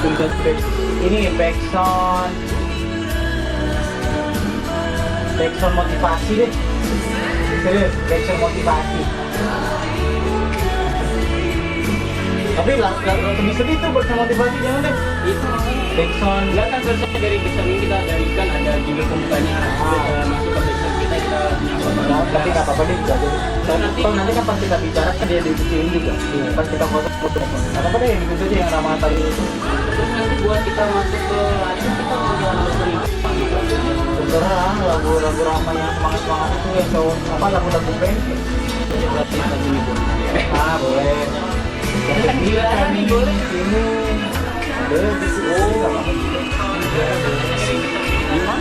Untuk ini backsound motivasi deh, serius backsound motivasi. Tapi lebih sedih tuh bersama motivasi, jangan deh. Itu Backsound enggak kan seharusnya dari backsound ini kita dari kan ada jingle pembukanya, kita masuk ke backsound kita nyapa ya, tapi nggak apa-apa deh, nggak jadi. nanti Nanti kan pas kita bicara kan dia dikecilin juga. Pas kita foto, nggak apa-apa deh, yang ikut aja yang ramah tadi itu. terus nanti buat kita masuk ke live kita mau harus beri Terserah lagu-lagu ramah yang semangat itu yang cowok apa lagu-lagu band. lagu ini pun. Boleh. Yang ketiga kami boleh ini. Boleh di sini nggak apa-apa juga. Lima.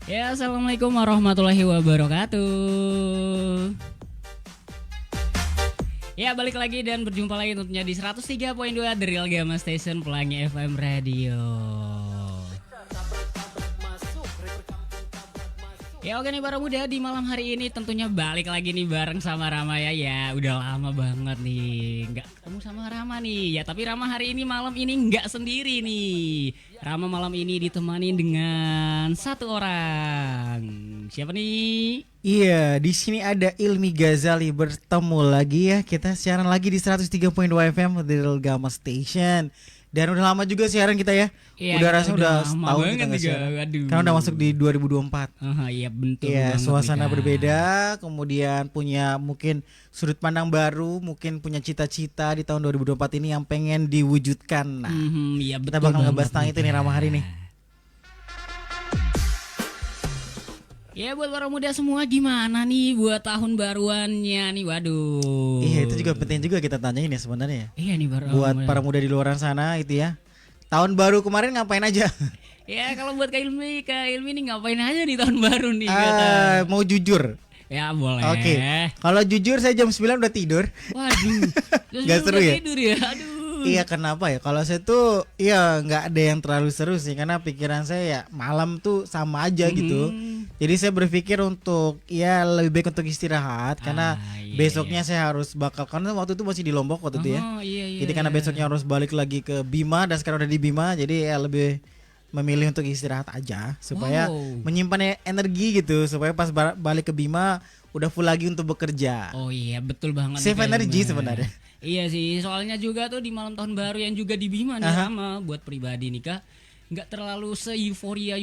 Ya, assalamualaikum warahmatullahi wabarakatuh. Ya, balik lagi dan berjumpa lagi tentunya di 103.2 The Real Gamma Station Pelangi FM Radio. Ya oke nih para muda, di malam hari ini tentunya balik lagi nih bareng sama Rama ya. Ya udah lama banget nih nggak ketemu sama Rama nih. Ya tapi Rama hari ini malam ini nggak sendiri nih. Rama malam ini ditemani dengan satu orang. Siapa nih? Iya, di sini ada Ilmi Ghazali, bertemu lagi ya. Kita siaran lagi di 103.2 FM The Real Gamma Station. Dan udah lama juga siaran kita ya. Iya, udah kita rasanya udah lama setahun kita banget nggak nih, siaran. aduh. Karena udah masuk di 2024. Iya betul Iya, banget suasana nih, Kak. berbeda, kemudian punya mungkin sudut pandang baru, mungkin punya cita-cita di tahun 2024 ini yang pengen diwujudkan. Nah, Iya kita betul bakal ngebahas banget tentang itu nih Kak. Rama hari ini. Ya buat para muda semua gimana nih buat tahun baruannya nih, waduh. Iya, itu juga penting juga kita tanyain ya sebenarnya. Iya nih Buat para muda di luar sana itu ya. Tahun baru kemarin ngapain aja? Ya kalau buat Kak Ilmi nih ngapain aja di tahun baru nih kata. Mau jujur. Ya boleh. Oke. Kalau jujur saya jam 9 udah tidur. Waduh. Terus Nggak lu seru udah ya? Tidur ya. Aduh. Iya, kenapa ya? Kalau saya tuh iya nggak ada yang terlalu seru sih, karena pikiran saya ya malam tuh sama aja gitu. Jadi saya berpikir untuk ya lebih baik untuk istirahat karena iya, besoknya saya harus bakal, karena waktu itu masih di Lombok waktu itu ya. Iya, Jadi karena besoknya harus balik lagi ke Bima dan sekarang udah di Bima, jadi ya lebih memilih untuk istirahat aja supaya menyimpan energi gitu, supaya pas balik ke Bima udah full lagi untuk bekerja. Oh iya betul banget. Save nih, Kak energy Ilmi. sebenarnya. Iya sih, soalnya juga tuh di malam tahun baru yang juga di Bima nih sama buat pribadi nih Kak, nggak terlalu se-euforia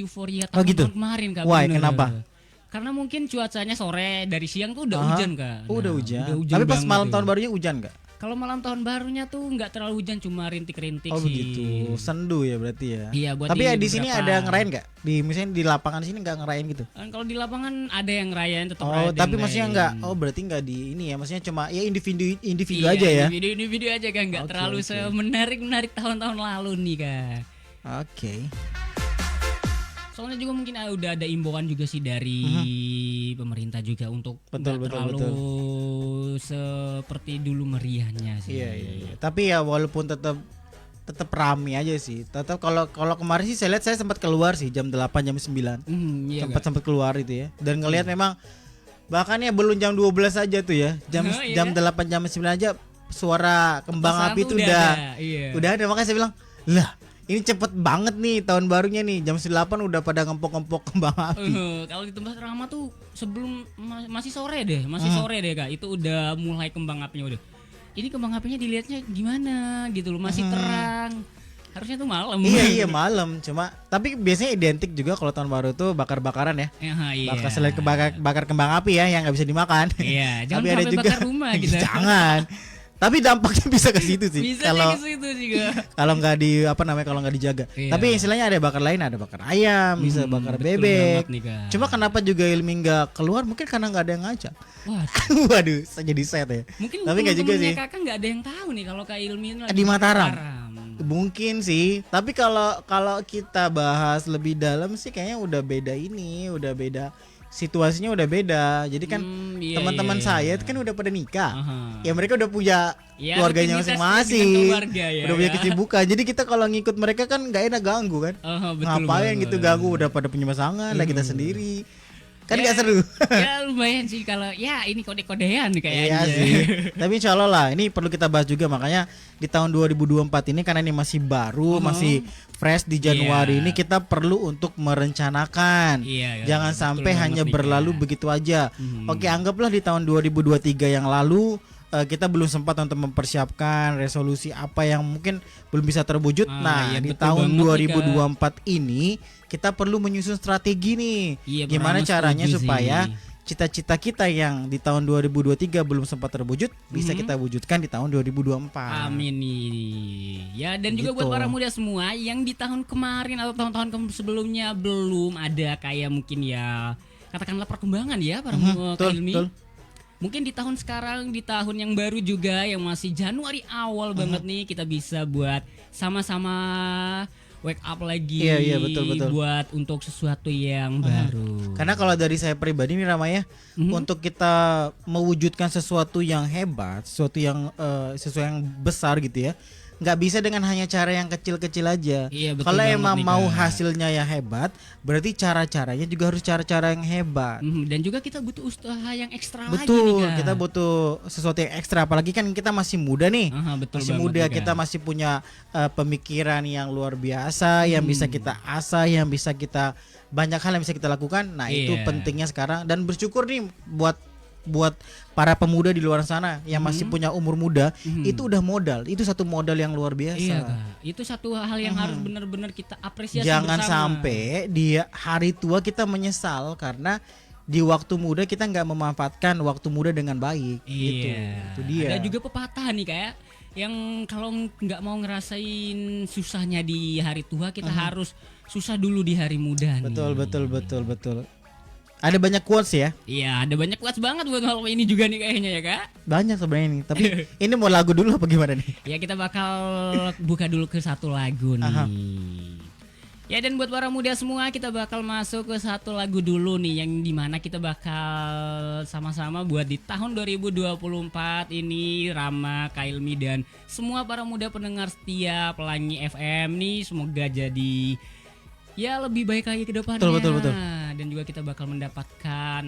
tahun gitu? kemarin Kak. Why, bener. kenapa? Karena mungkin cuacanya sore dari siang tuh udah hujan Kak. Oh, udah Nah, hujan. udah Tapi pas banget malam tuh. tahun barunya hujan nggak? Kalau malam tahun barunya tuh nggak terlalu hujan, cuma rintik-rintik Oh sih. begitu, sendu ya berarti ya. Iya, buat Tapi di ya di sini beberapa- ada ngerayain nggak? Di misalnya di lapangan sini nggak ngerayain gitu? Kan kalau di lapangan ada yang ngerayain tetap Oh, ada tapi yang maksudnya ngerayain. nggak? Oh berarti nggak di ini ya? Maksudnya cuma ya individu Iya, aja ya? Individu aja kan, nggak Oke, terlalu oke. menarik tahun-tahun lalu nih Kak. Oke. Soalnya juga mungkin udah ada imbauan juga sih dari pemerintah juga untuk Betul, nggak betul, terlalu seperti dulu meriahnya sih. Iya. Tapi ya walaupun tetap rame aja sih. Tetap kalau kemarin sih saya lihat, saya sempat keluar sih jam 8 jam 9. Iya sempat keluar itu ya. Dan ngelihat memang bahkan ya belum jam 12 aja tuh ya. Jam Iya. jam 8 jam 9 aja suara kembang Petasan api tuh itu udah udah ada, iya. udah ada. Makanya saya bilang, "Lah, ini cepet banget nih tahun barunya nih. Jam 8 udah pada ngempok-ngempok kembang api." Kalau di tempat Rama tuh sebelum masih sore deh Kak, itu udah mulai kembang apinya udah. Ini kembang apinya dilihatnya gimana gitu loh, masih terang. Harusnya tuh malam. Iya malam. Cuma tapi biasanya identik juga kalau tahun baru tuh bakar-bakaran ya. Iya. Bakar selain bakar kembang api ya yang nggak bisa dimakan. Iya, jangan Tapi ada sampai juga bakar rumah gitu. Jangan. Tapi dampaknya bisa ke situ sih. Bisa Kalau ke situ juga. kalau nggak kalau nggak dijaga. Iya. Tapi istilahnya ada bakar lain, ada bakar ayam, bisa bakar betul bebek. banget nih, Kak. Cuma kenapa juga Ilmi nggak keluar? Mungkin karena nggak ada yang ngajak. Wah, Waduh, saya jadi set ya. mungkin Tapi nggak juga temen-temennya sih. Kakak nggak ada yang tahu nih kalau Kak Ilmi ini lagi Di Mataram. Mataram. Mungkin sih. Tapi kalau kita bahas lebih dalam sih kayaknya udah beda ini, udah beda. Situasinya udah beda. Jadi kan Iya, teman-teman iya, saya iya. itu kan udah pada nikah. Aha. Ya mereka udah punya Ya, keluarganya rutinitas masing-masing. dengan keluarga ya, Udah punya ya. kesibukan. Jadi kita kalau ngikut mereka kan nggak enak ganggu kan. Betul Ngapain banget. gitu ganggu, udah pada punya pasangan lah kita sendiri. Kan Ya, nggak seru. Ya lumayan sih kalau ya ini kode-kodean kayaknya. Iya sih. Tapi insya Allah lah, ini perlu kita bahas juga, makanya di tahun 2024 ini karena ini masih baru, masih fresh di Januari Iya. ini kita perlu untuk merencanakan. Iya, Jangan betul sampai banget hanya nih, berlalu Kak. begitu aja. Oke, anggaplah di tahun 2023 yang lalu kita belum sempat untuk mempersiapkan resolusi apa yang mungkin belum bisa terwujud. Nah, iya, di betul tahun banget nih, 2024 ini kita perlu menyusun strategi nih. Iya, Gimana Rama caranya setuju supaya sih. cita-cita kita yang di tahun 2023 belum sempat terwujud bisa kita wujudkan di tahun 2024. Amin nih. Ya dan juga Gitu. buat para muda semua yang di tahun kemarin atau tahun-tahun sebelumnya belum ada kayak mungkin ya katakanlah perkembangan ya para Betul, Ilmi. betul. Mungkin di tahun sekarang, di tahun yang baru juga yang masih Januari awal banget nih kita bisa buat sama-sama wake up lagi. Iya, betul. Buat untuk sesuatu yang baru. Karena kalau dari saya pribadi nih Rama ya, untuk kita mewujudkan sesuatu yang hebat, sesuatu yang besar gitu ya, nggak bisa dengan hanya cara yang kecil-kecil aja. Iya, betul Kalau banget emang nih, mau Kak. hasilnya yang hebat, berarti cara-caranya juga harus cara-cara yang hebat. Dan juga kita butuh usaha yang ekstra lagi nih, Betul, Kak. kita butuh sesuatu yang ekstra. Apalagi kan kita masih muda nih, Betul masih banget muda, nih, Kak. kita masih punya pemikiran yang luar biasa, yang bisa kita asah, yang bisa kita banyak hal yang bisa kita lakukan. Nah itu Iya. pentingnya sekarang, dan bersyukur nih buat buat para pemuda di luar sana yang masih punya umur muda, itu udah modal. Itu satu modal yang luar biasa. Iya, Kak. Itu satu hal yang harus benar-benar kita apresiasi Jangan bersama. sampai di hari tua kita menyesal karena di waktu muda kita nggak memanfaatkan waktu muda dengan baik. Gitu. Iya. Itu dia. Ada juga pepatah nih kayak yang kalau nggak mau ngerasain susahnya di hari tua kita harus susah dulu di hari muda nih. Betul. Ada banyak quotes ya. Iya, ada banyak quotes banget buat malam ini juga nih kayaknya ya, Kak. Banyak sebenarnya ini. Tapi ini mau lagu dulu apa gimana nih? Ya kita bakal buka dulu ke satu lagu nih. Aha. Ya dan buat para muda semua kita bakal masuk ke satu lagu dulu nih yang dimana kita bakal sama-sama buat di tahun 2024 ini Rama, Kailmi dan semua para muda pendengar setia Pelangi FM nih semoga jadi ya lebih baik lagi ke depannya. Betul. Dan juga kita bakal mendapatkan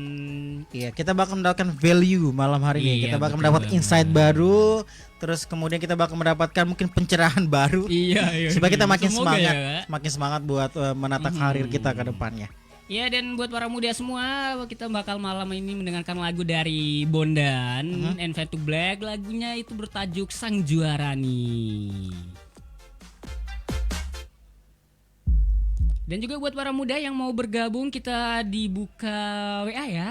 Iya, kita bakal mendapatkan value malam hari ini. Iya, Kita bakal betul mendapat banget. insight baru, terus kemudian kita bakal mendapatkan mungkin pencerahan baru. iya. Supaya kita makin Semoga semangat, ya, Kak. makin semangat buat menata karir kita ke depannya. Ya dan buat para muda semua kita bakal malam ini mendengarkan lagu dari Bondan and Fade to Black. Lagunya itu bertajuk Sang Juara nih. Dan juga buat para muda yang mau bergabung kita dibuka WA ya.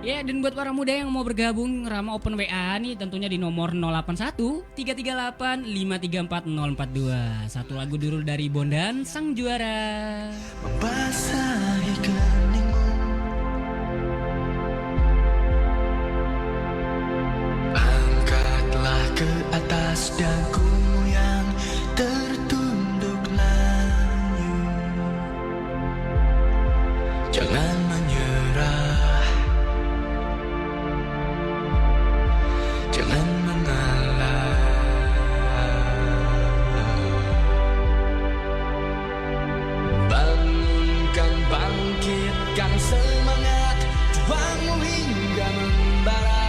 Ya dan buat para muda yang mau bergabung Rama Open WA nih tentunya di nomor 081 338 534 042. Satu lagu dulu dari Bondan Sang Juara. Membasahi keningmu, angkatlah ke atas dagumu yang tertunduk layu. Jangan menyerah, jangan mengalah. Bangunkan, bangkitkan semangat, juangmu hingga membara.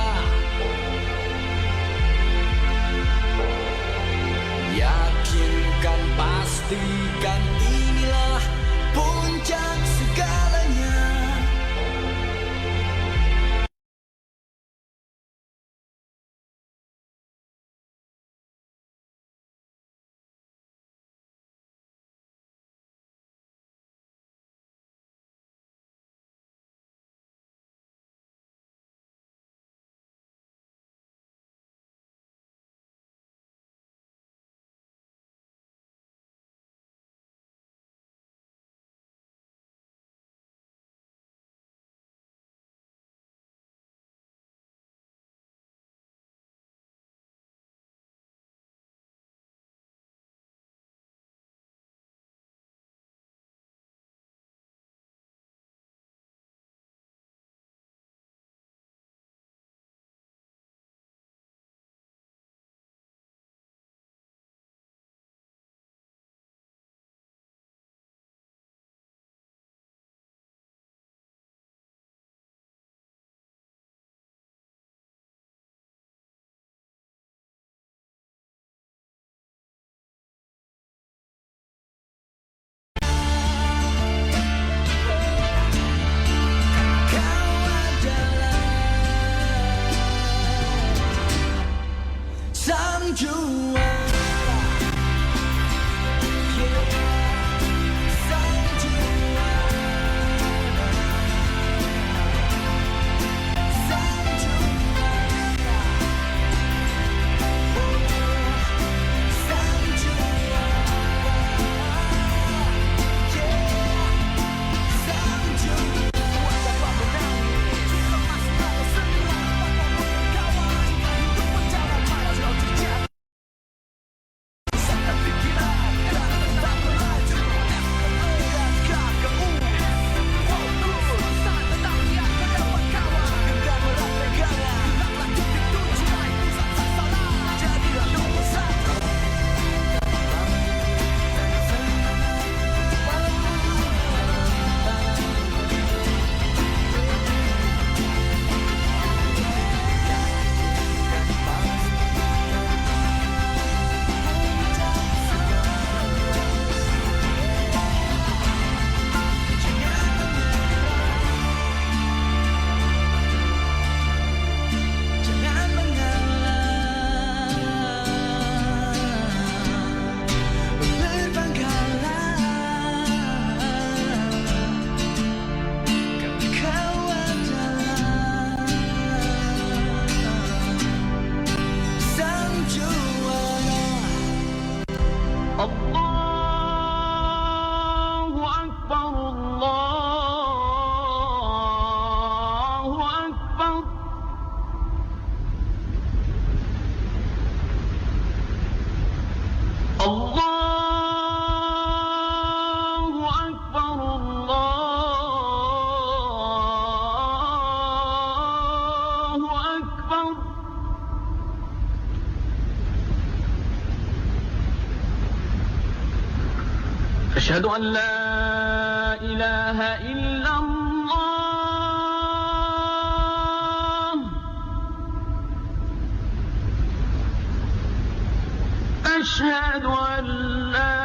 أشهد أن لا إله إلا الله أشهد أن لا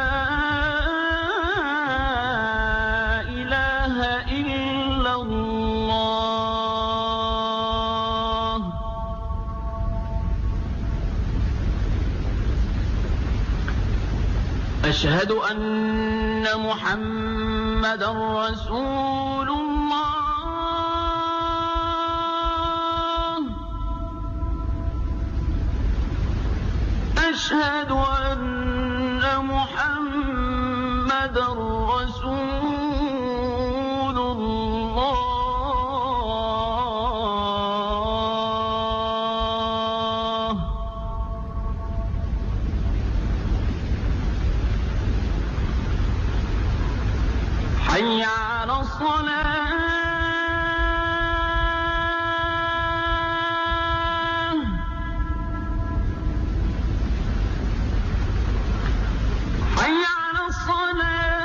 إله إلا الله أشهد أن محمدا رسول الله أشهد أن محمدا رسول الله حي على الصلاة حي على الصلاة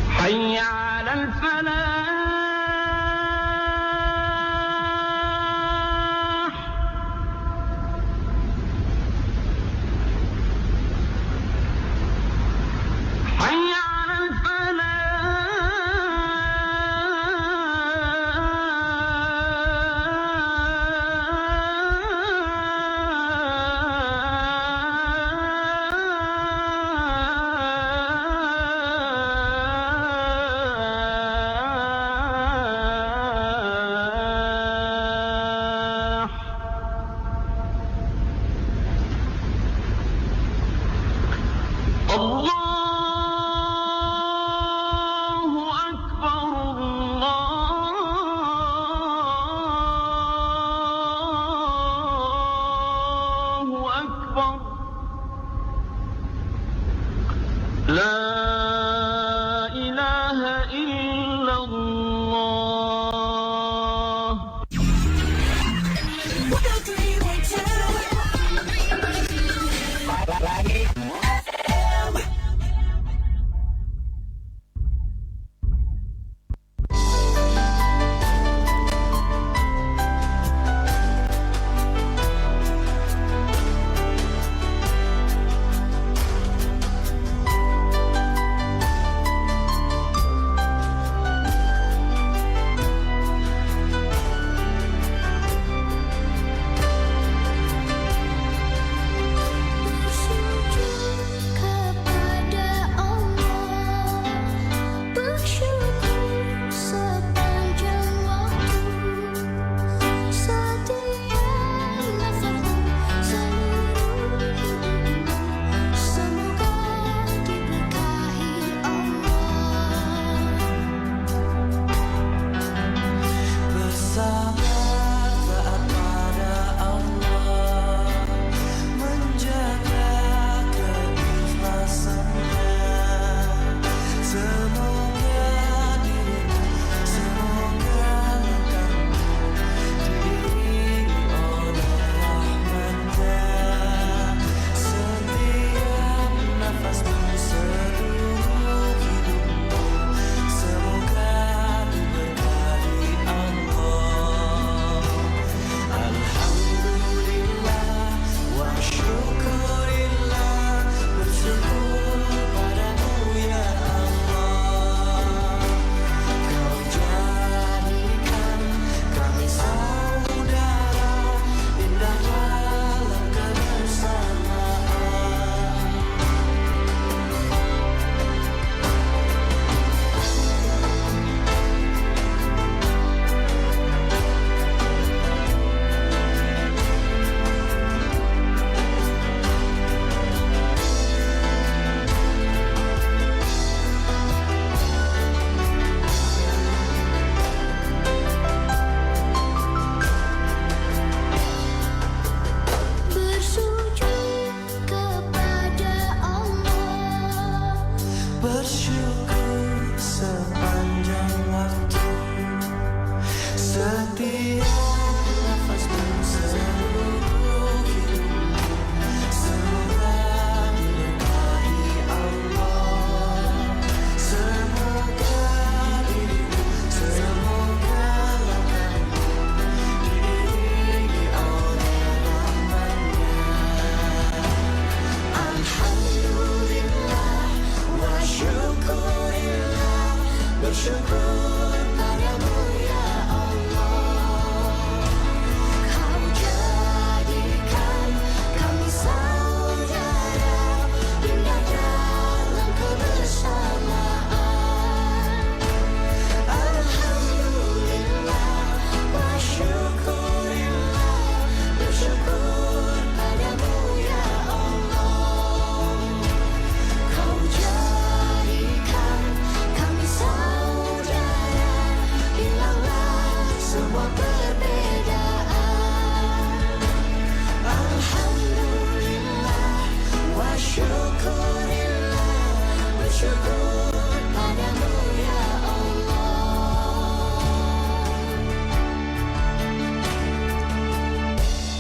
حي على الفلاح حي على الفلاح الله أكبر الله أكبر لا إله إلا الله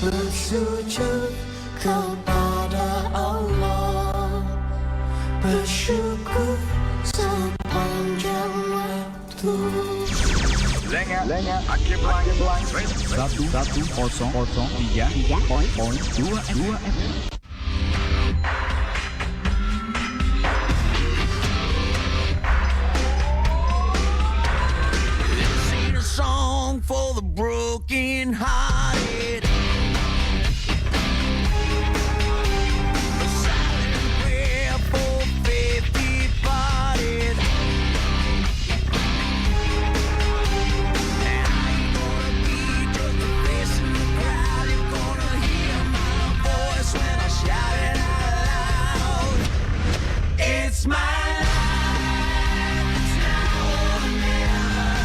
bersujud kepada Allah, bersyukur sepanjang waktu. Lenga Akibat 103.2 FM. Song for the broken hearted, a silent prayer for faith departed. And I ain't gonna be just a face in the crowd. You're gonna hear my voice when I shout it out loud. It's my life, it's now or never.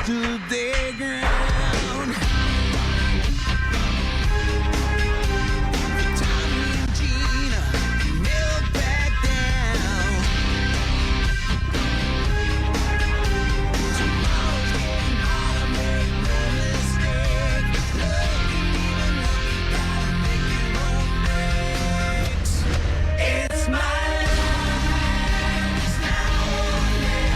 Stood their ground. Tommy and Gina never back down. Tomorrow's getting harder, make no mistake. Looking even up, you gotta make your own breaks. It's my life, it's now or never.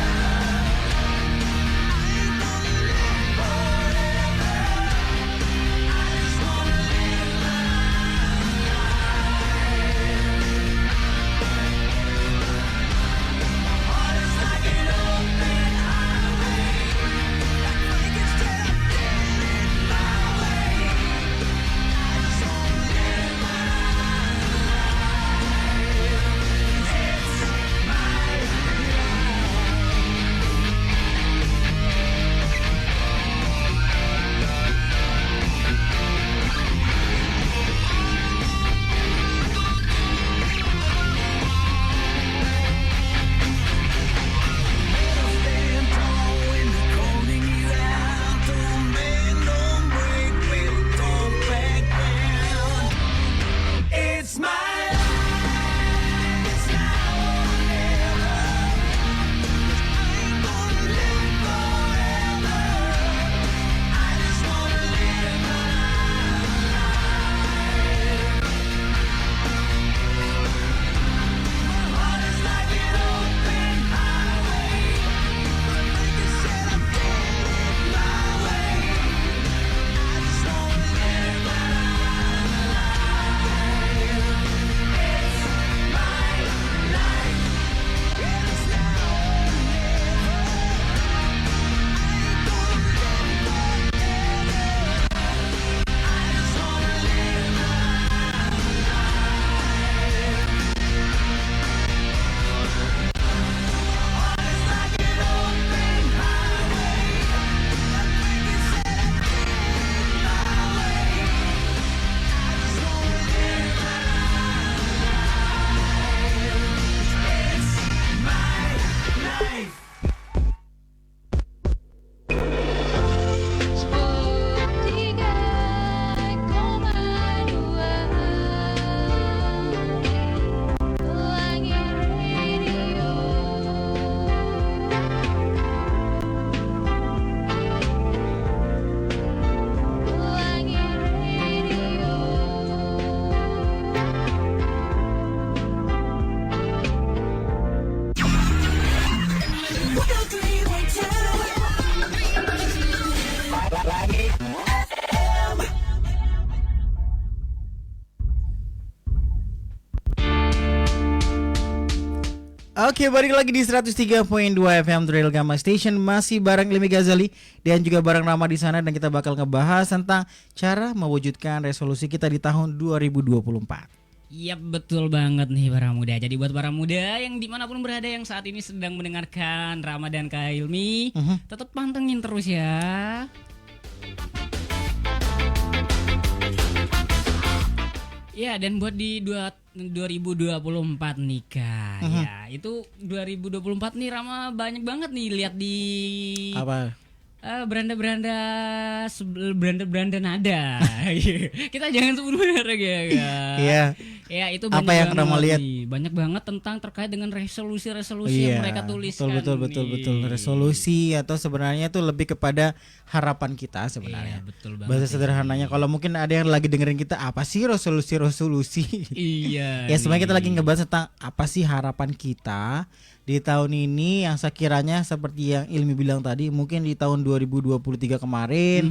Oke, balik lagi di 103.2 FM Trail Gama Station. Masih bareng Limi Ghazali dan juga bareng Rama di sana. Dan kita bakal ngebahas tentang cara mewujudkan resolusi kita di tahun 2024. Iya betul banget nih para muda. Jadi buat para muda yang dimanapun berada yang saat ini sedang mendengarkan Rama dan Kak Hilmi, tetap pantengin terus ya. Ya, dan buat di 2024 nih Kak. Ya, itu 2024 nih Rama banyak banget nih lihat di Apa? beranda nada. Kita jangan sebut merek ya Kak. Iya. Ya, itu Apa banyak yang banget Rama lihat? nih. Banyak banget tentang terkait dengan resolusi yang mereka tuliskan. Betul. Resolusi atau sebenarnya itu lebih kepada harapan kita sebenarnya. Iya, betul banget. Bahasa sederhananya kalau mungkin ada yang lagi dengerin kita, apa sih resolusi? Iya. Ya sebenarnya kita nih. lagi ngebahas tentang apa sih harapan kita di tahun ini yang sekiranya seperti yang Ilmi bilang tadi, mungkin di tahun 2023 kemarin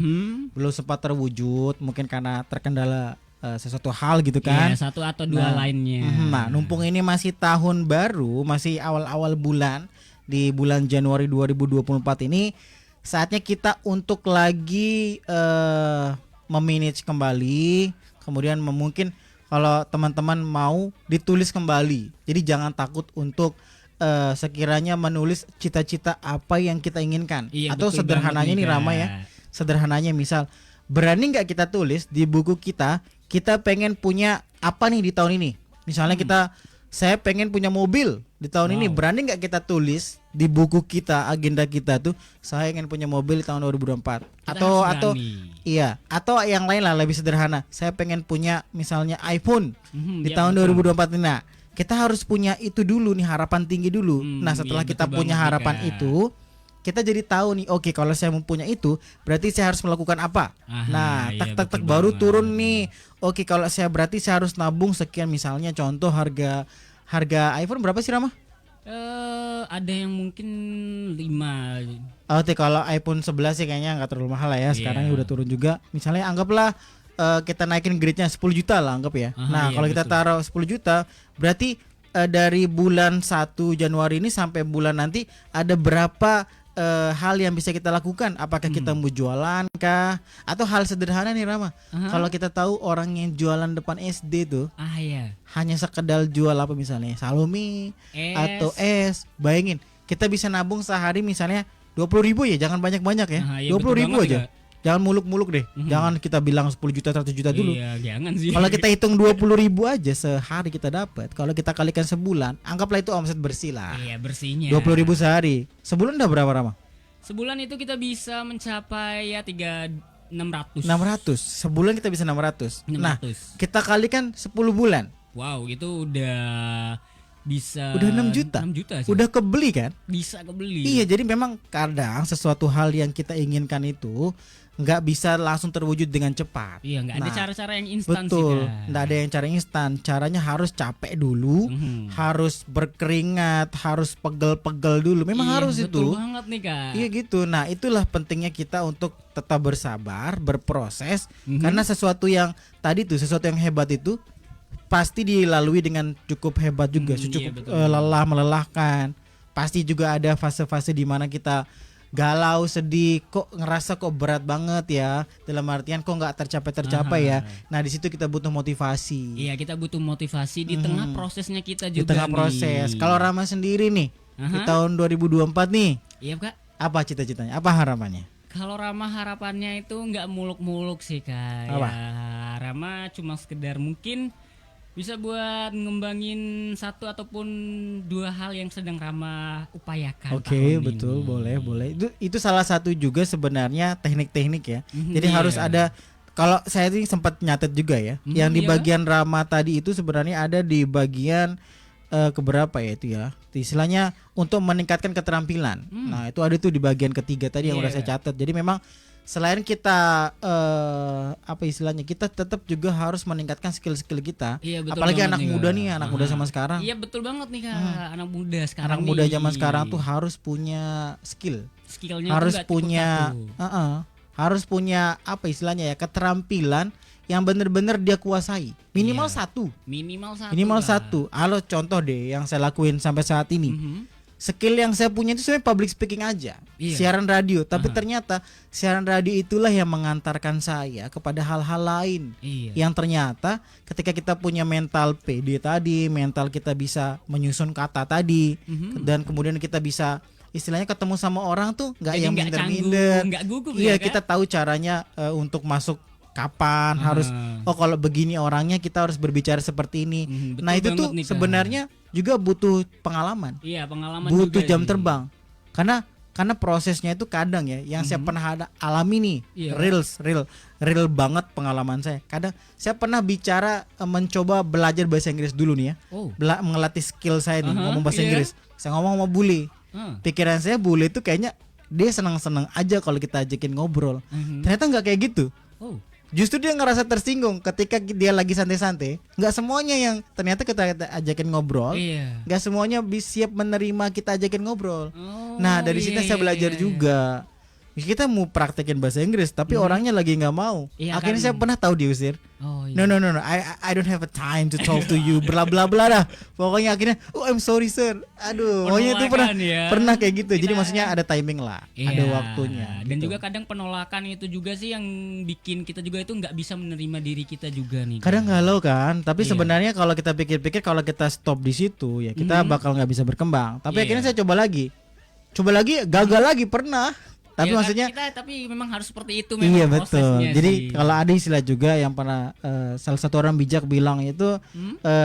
belum sempat terwujud, mungkin karena terkendala sesuatu hal gitu kan. Iya, satu atau dua lainnya. Nah, numpung ini masih tahun baru, masih awal-awal bulan, di bulan Januari 2024 ini saatnya kita untuk lagi memanage kembali, kemudian mungkin kalau teman-teman mau ditulis kembali. Jadi jangan takut untuk sekiranya menulis cita-cita apa yang kita inginkan. Iya, atau betul sederhananya banget nih, nih Rama Kak. ya. Sederhananya misal, berani nggak kita tulis di buku kita pengen punya apa nih di tahun ini? Misalnya saya pengen punya mobil di tahun ini. Berani nggak kita tulis di buku kita, agenda kita tuh saya ingin punya mobil di tahun 2024. Atau iya, atau yang lain lah lebih sederhana. Saya pengen punya misalnya iPhone di tahun 2024 ini. Nah, kita harus punya itu dulu nih, harapan tinggi dulu. Nah, setelah kita punya harapan itu, kita jadi tahu nih, oke, kalau saya mempunyai itu, berarti saya harus melakukan apa. Nah, tak baru turun nih. Oke, kalau berarti saya harus nabung sekian, misalnya contoh harga iPhone berapa sih Rama? Ada yang mungkin 5. Oke, kalau iPhone 11 sih kayaknya nggak terlalu mahal lah ya. Sekarang udah turun juga. Misalnya anggaplah kita naikin grade-nya 10 juta lah anggap ya. Kalau kita taruh 10 juta, berarti dari bulan 1 Januari ini sampai bulan nanti ada berapa hal yang bisa kita lakukan? Apakah kita mau jualan kah? Atau hal sederhana nih Rama. Kalau kita tahu orang yang jualan depan SD tuh hanya sekedar jual apa misalnya Salome atau es. Bayangin, kita bisa nabung sehari misalnya 20.000 ya, jangan banyak-banyak ya. 20.000 aja. Jangan muluk-muluk deh. Jangan kita bilang 10 juta 100 juta dulu. Iya, jangan sih. Kalau kita hitung 20.000 aja sehari kita dapat. Kalau kita kalikan sebulan, anggaplah itu omset bersih lah. Iya, bersihnya. 20.000 sehari. Sebulan udah berapa Rama? Sebulan itu kita bisa mencapai ya 600. Sebulan kita bisa 600. 600. Nah, kita kalikan 10 bulan. Wow, itu udah bisa Udah 6 juta. 6 juta sih. Udah kebeli kan? Bisa kebeli. Iya, jadi memang kadang sesuatu hal yang kita inginkan itu nggak bisa langsung terwujud dengan cepat. Iya, nggak ada cara-cara yang instan sih. Betul, nggak ada yang cara instan. Caranya harus capek dulu, harus berkeringat, harus pegel-pegel dulu. Memang harus betul itu. Banget nih Kak. Iya gitu. Nah, itulah pentingnya kita untuk tetap bersabar, berproses. Karena sesuatu yang tadi tuh, sesuatu yang hebat itu pasti dilalui dengan cukup hebat juga, cukup lelah, melelahkan. Pasti juga ada fase-fase di mana kita galau, sedih, kok ngerasa kok berat banget ya, dalam artian kok nggak tercapai ya. Nah, di situ kita butuh motivasi. Iya, kita butuh motivasi di tengah prosesnya kita juga. Di tengah proses. Kalau Rama sendiri nih di tahun 2024 nih, iya Kak. apa cita-citanya? Apa harapannya? Kalau Rama harapannya itu nggak muluk-muluk sih Kak. Apa? Ya, Rama cuma sekedar mungkin bisa buat ngembangin satu ataupun dua hal yang sedang Rama upayakan. Oke, betul, boleh. Itu salah satu juga sebenarnya teknik-teknik ya. Jadi iya. harus ada. Kalau saya ini sempat nyatet juga ya, yang di bagian Rama tadi itu sebenarnya ada di bagian keberapa ya itu ya. Istilahnya untuk meningkatkan keterampilan. Nah, itu ada tuh di bagian ketiga tadi yang udah saya catat. Jadi memang selain kita apa istilahnya, kita tetap juga harus meningkatkan skill-skill kita. Iya, betul. Apalagi anak nih, muda Kak. nih, anak muda zaman sekarang. Iya, betul banget nih Kak. Anak muda sekarang. Anak muda zaman sekarang tuh harus punya skill. Skillnya Harus tuh nggak cukup punya satu. harus punya apa istilahnya ya, keterampilan yang benar-benar dia kuasai. Minimal satu. Minimal satu. Minimal Kak. satu. Halo, contoh deh yang saya lakuin sampai saat ini. skill yang saya punya itu sebenarnya public speaking aja, Iya. siaran radio. Tapi ternyata siaran radio itulah yang mengantarkan saya kepada hal-hal lain. Iya. Yang ternyata ketika kita punya mental PD tadi, mental kita bisa menyusun kata tadi, dan kemudian kita bisa istilahnya ketemu sama orang tuh nggak Jadi yang nggak minder-minder. canggung, nggak gugup Iya, ya kan? kita tahu caranya untuk masuk kapan harus. Oh, kalau begini orangnya kita harus berbicara seperti ini. Betul Nah, itu banget tuh nih, Kak. sebenarnya juga butuh pengalaman, Iya, pengalaman butuh juga jam nih. terbang. Karena prosesnya itu kadang ya, yang saya pernah alami nih, Iya. real banget pengalaman saya. Kadang saya pernah bicara, mencoba belajar bahasa Inggris dulu nih ya, Oh. mengelatih skill saya nih ngomong bahasa iya. Inggris. Saya ngomong sama bule. Pikiran saya bule itu kayaknya dia senang-senang aja kalau kita ajakin ngobrol. Ternyata nggak kayak gitu. Oh. Justru dia ngerasa tersinggung ketika dia lagi santai-santai. Nggak semuanya yang ternyata kita ajakin ngobrol, Iya. nggak semuanya siap menerima kita ajakin ngobrol. Oh, Nah, dari situ iya, saya belajar iya. juga. Kita mau praktekin bahasa Inggris, tapi orangnya lagi nggak mau. Iya, Akhirnya kan. saya pernah tahu diusir. Oh, iya. No, I don't have a time to talk to you. Bla bla bla dah. Pokoknya akhirnya, oh I'm sorry sir. Aduh, pokoknya itu Penolakan ya. pernah kayak gitu. Jadi Kita- maksudnya ada timing lah, Iya. ada waktunya. Dan gitu. juga kadang penolakan itu juga sih yang bikin kita juga itu nggak bisa menerima diri kita juga nih. Kadang Kak. galau kan, tapi Iya. sebenarnya kalau kita pikir-pikir kalau kita stop di situ ya kita bakal nggak bisa berkembang. Tapi Iya. akhirnya saya coba lagi, gagal lagi pernah. Tapi Ya kan, maksudnya tapi memang harus seperti itu memang iya betul. prosesnya Jadi sih. kalau ada istilah juga yang pernah salah satu orang bijak bilang itu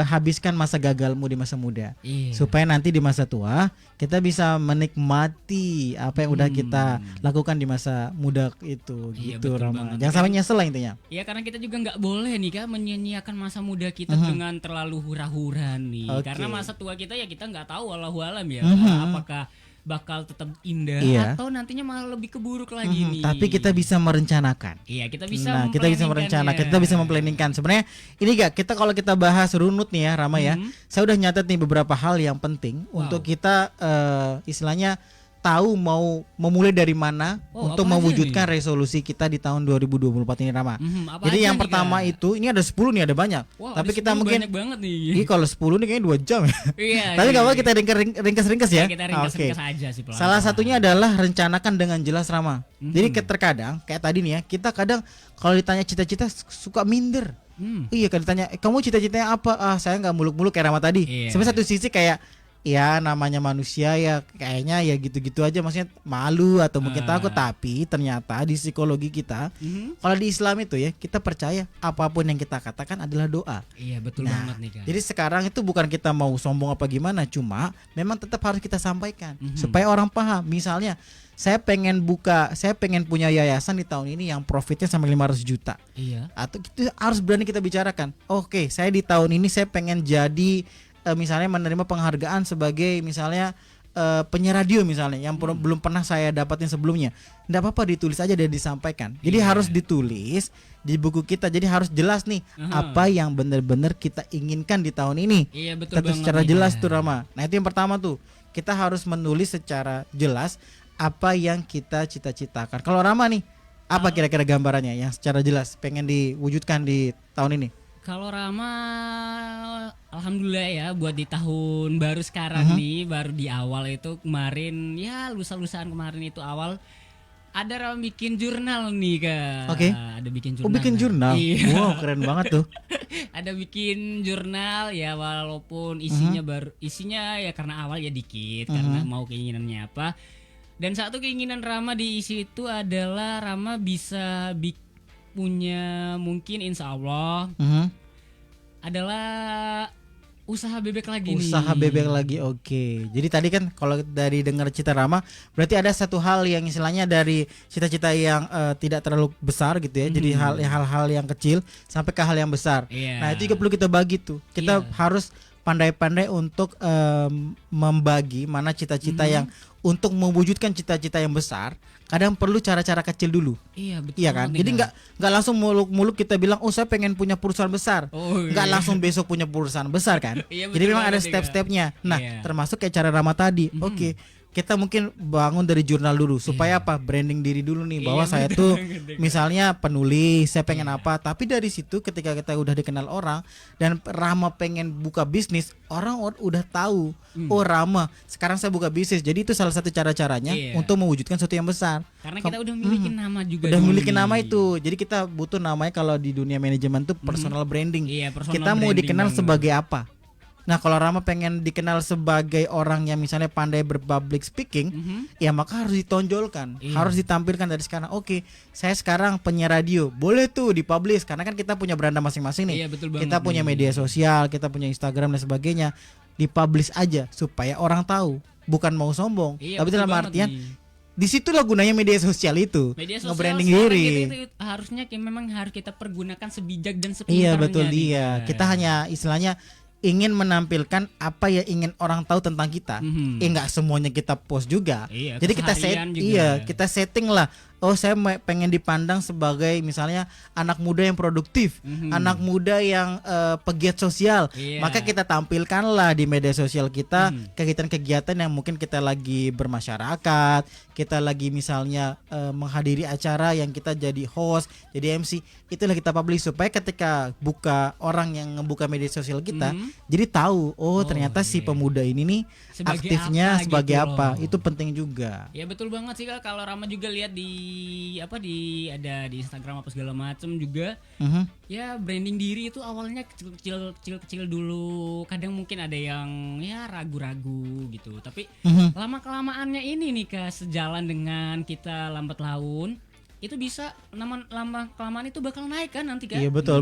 habiskan masa gagalmu di masa muda, Iya. supaya nanti di masa tua kita bisa menikmati apa yang udah kita lakukan di masa muda itu. Iya, Gitu betul Rama. banget. Jangan sampai nyesel lah intinya. Ya karena kita juga nggak boleh nih kan menyia-nyiakan masa muda kita dengan terlalu hura-hura nih. Oke. Karena masa tua kita ya kita nggak tahu wallahu alam ya. Mhm. Apakah bakal tetap indah Iya. atau nantinya malah lebih keburuk lagi nih. Tapi kita bisa merencanakan. Iya, kita bisa Nah, kita bisa merencanakan, kita bisa memplanningkan. Sebenarnya ini gak kita kalau kita bahas runut nih ya Rama ya. Saya udah nyatet nih beberapa hal yang penting untuk kita istilahnya tahu mau memulai dari mana Oh, untuk apa aja mewujudkan resolusi kita di tahun 2024 ini Rama. Apa Jadi aja yang nih, pertama Kak? itu ini ada 10 nih, ada banyak. Wah, Tapi ada kita 10 mungkin banyak banget nih. ini kalau 10 nih kayaknya 2 jam ya. Iya. Tapi iya, gak apa iya. kita ringkas-ringkas ya. Kita Oke. ringkas-ringkas aja sih pelan-pelan. Salah satunya adalah rencanakan dengan jelas Rama. Jadi terkadang kayak tadi nih ya, kita kadang kalau ditanya cita-cita suka minder. Iya, kalau ditanya kamu cita-citanya apa? Ah, saya nggak muluk-muluk kayak Rama tadi. Iya. Sebenarnya satu sisi kayak ya namanya manusia ya kayaknya ya gitu-gitu aja, maksudnya malu atau mungkin takut, tapi ternyata di psikologi kita kalau di Islam itu ya kita percaya apapun yang kita katakan adalah doa. Iya, betul Nah, banget nih Kak. jadi sekarang itu bukan kita mau sombong apa gimana, cuma memang tetap harus kita sampaikan supaya orang paham. Misalnya saya pengen punya yayasan di tahun ini yang profitnya sampai 500 juta. Iya. Atau itu harus berani kita bicarakan. Oke, saya di tahun ini saya pengen jadi misalnya menerima penghargaan sebagai misalnya penyiar radio misalnya yang belum pernah saya dapatin sebelumnya. Nggak apa-apa, ditulis aja dan disampaikan. Jadi harus ditulis di buku kita. Jadi harus jelas nih apa yang benar-benar kita inginkan di tahun ini. Iya, betul Tentu banget secara nih, jelas Kak. tuh Rama. Nah, itu yang pertama tuh. Kita harus menulis secara jelas apa yang kita cita-citakan. Kalau Rama nih, apa kira-kira gambarannya yang secara jelas pengen diwujudkan di tahun ini? Kalau Rama, alhamdulillah ya buat di tahun baru sekarang nih, baru di awal itu kemarin ya lusa-lusaan kemarin itu awal ada Rama bikin jurnal nih Kak. Oke. Ada bikin jurnal. Oh, bikin Kak. jurnal. Iya. Wow, keren banget tuh. Ada bikin jurnal ya walaupun isinya isinya ya karena awal ya dikit karena mau keinginannya apa. Dan satu keinginan Rama di isi itu adalah Rama bisa punya mungkin insya Allah adalah usaha bebek lagi nih. Usaha bebek lagi, oke. Jadi tadi kan kalau dari dengar cita Rama, berarti ada satu hal yang istilahnya dari cita-cita yang tidak terlalu besar gitu ya. Jadi hal-hal yang kecil sampai ke hal yang besar. Iya. Nah, itu juga perlu kita bagi tuh. Kita harus pandai-pandai untuk membagi mana cita-cita yang untuk mewujudkan cita-cita yang besar. Kadang perlu cara-cara kecil dulu. Iya betul. Iya kan? Jadi nggak langsung muluk-muluk kita bilang, oh saya pengen punya perusahaan besar. Oh, Nggak iya. langsung besok punya perusahaan besar kan? Iya, Jadi betul memang ada banget, Kak. step-stepnya. Nah, Iya. termasuk kayak cara Rama tadi. Oke, kita mungkin bangun dari jurnal dulu supaya apa? Branding diri dulu nih bahwa saya tuh misalnya penulis, saya pengen apa. Tapi dari situ ketika kita udah dikenal orang dan Rama pengen buka bisnis, orang udah tahu, oh Rama sekarang saya buka bisnis. Jadi itu salah satu cara-caranya untuk mewujudkan sesuatu yang besar. Karena kita udah memiliki nama juga. Udah memiliki nama itu. Jadi kita butuh namanya kalau di dunia manajemen tuh personal branding. Personal Kita mau branding dikenal banget. sebagai apa? Nah kalau Rama pengen dikenal sebagai orang yang misalnya pandai berpublic speaking, ya maka harus ditonjolkan, harus ditampilkan dari sekarang. Oke, saya sekarang penyiar radio, boleh tuh dipublish karena kan kita punya beranda masing-masing nih. Iya, betul banget Kita punya nih. media sosial, kita punya Instagram dan sebagainya, dipublish aja supaya orang tahu, bukan mau sombong. Iya, Tapi betul dalam banget artian nih. disitulah gunanya media sosial itu, Media sosial nge-branding sekarang diri. itu harusnya memang harus kita pergunakan sebijak dan Iya sepintarnya. betul nih, dia. kan. Kita hanya istilahnya ingin menampilkan apa yang ingin orang tahu tentang kita. Enggak semuanya kita post juga. Iya, Jadi kita keseharian juga. kita setting lah. Oh, saya pengen dipandang sebagai misalnya anak muda yang produktif, anak muda yang pegiat sosial. Iya. Maka kita tampilkanlah di media sosial kita kegiatan-kegiatan yang mungkin kita lagi bermasyarakat, kita lagi misalnya menghadiri acara yang kita jadi host, jadi MC. Itulah kita publish supaya ketika orang yang ngebuka media sosial kita, jadi tahu, oh ternyata si pemuda ini nih Sebagai aktifnya apa sebagai gitu apa. loh. Itu penting juga. Ya betul banget sih Kak. Kalau Rama juga lihat di ada di Instagram apa segala macem juga. Ya branding diri itu awalnya kecil-kecil dulu. Kadang mungkin ada yang ya ragu-ragu gitu. Tapi lama kelamaannya ini nih Kak, sejalan dengan kita lambat laun, itu bisa lama kelamaan itu bakal naik kan nanti kan. Iya betul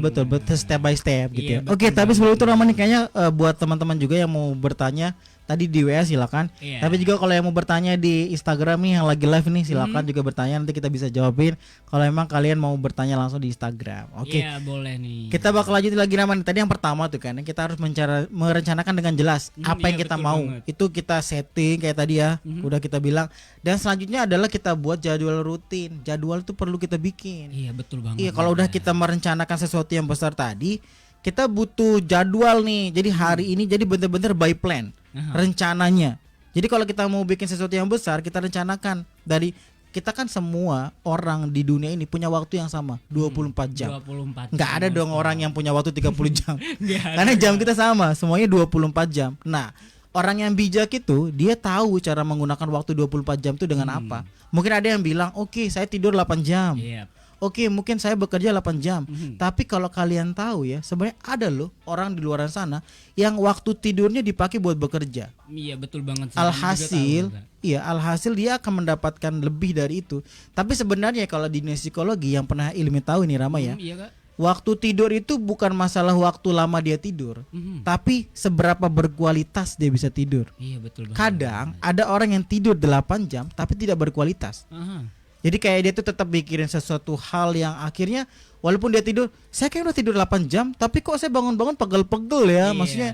step by step gitu ya. Iya, Oke, betul tapi banget. sebelum itu Ramani kayaknya buat teman-teman juga yang mau bertanya tadi di WA silakan. Iya. Tapi juga kalau yang mau bertanya di Instagram nih yang lagi live nih silakan juga bertanya, nanti kita bisa jawabin kalau emang kalian mau bertanya langsung di Instagram. Oke. Iya boleh nih. Kita bakal lanjut lagi Ramani. Tadi yang pertama tuh kan kita harus merencanakan dengan jelas apa yang iya, kita betul mau. banget. Itu kita setting kayak tadi ya. Udah kita bilang. Dan selanjutnya adalah kita buat jadwal rutin. Jadwal itu perlu kita bikin. Iya betul banget. Iya, kalau udah kita merencanakan sesuatu yang besar tadi, kita butuh jadwal nih. Jadi hari ini jadi bener-bener by plan, rencananya. Jadi kalau kita mau bikin sesuatu yang besar, kita rencanakan dari kita kan semua orang di dunia ini punya waktu yang sama, 24 jam. 24 Nggak ada dong orang yang punya waktu 30 jam. Nggak ada. Karena jam kita sama, semuanya 24 jam. Nah, orang yang bijak itu dia tahu cara menggunakan waktu 24 jam itu dengan apa. Mungkin ada yang bilang, "Oke, saya tidur 8 jam." Iya. Oke, mungkin saya bekerja 8 jam. Tapi kalau kalian tahu ya, sebenarnya ada loh orang di luar sana yang waktu tidurnya dipakai buat bekerja. Iya betul banget sih. Alhasil, Kami juga tahu, Kak. iya, alhasil dia akan mendapatkan lebih dari itu. Tapi sebenarnya kalau di dunia psikologi yang pernah ilmi tahu ini Rama ya, Iya Kak. waktu tidur itu bukan masalah waktu lama dia tidur, tapi seberapa berkualitas dia bisa tidur. Iya betul banget. Kadang ada orang yang tidur 8 jam tapi tidak berkualitas. Aha. Jadi kayak dia tuh tetap mikirin sesuatu hal yang akhirnya walaupun dia tidur, saya kayak udah tidur 8 jam tapi kok saya bangun-bangun pegel-pegel ya. Iya. Maksudnya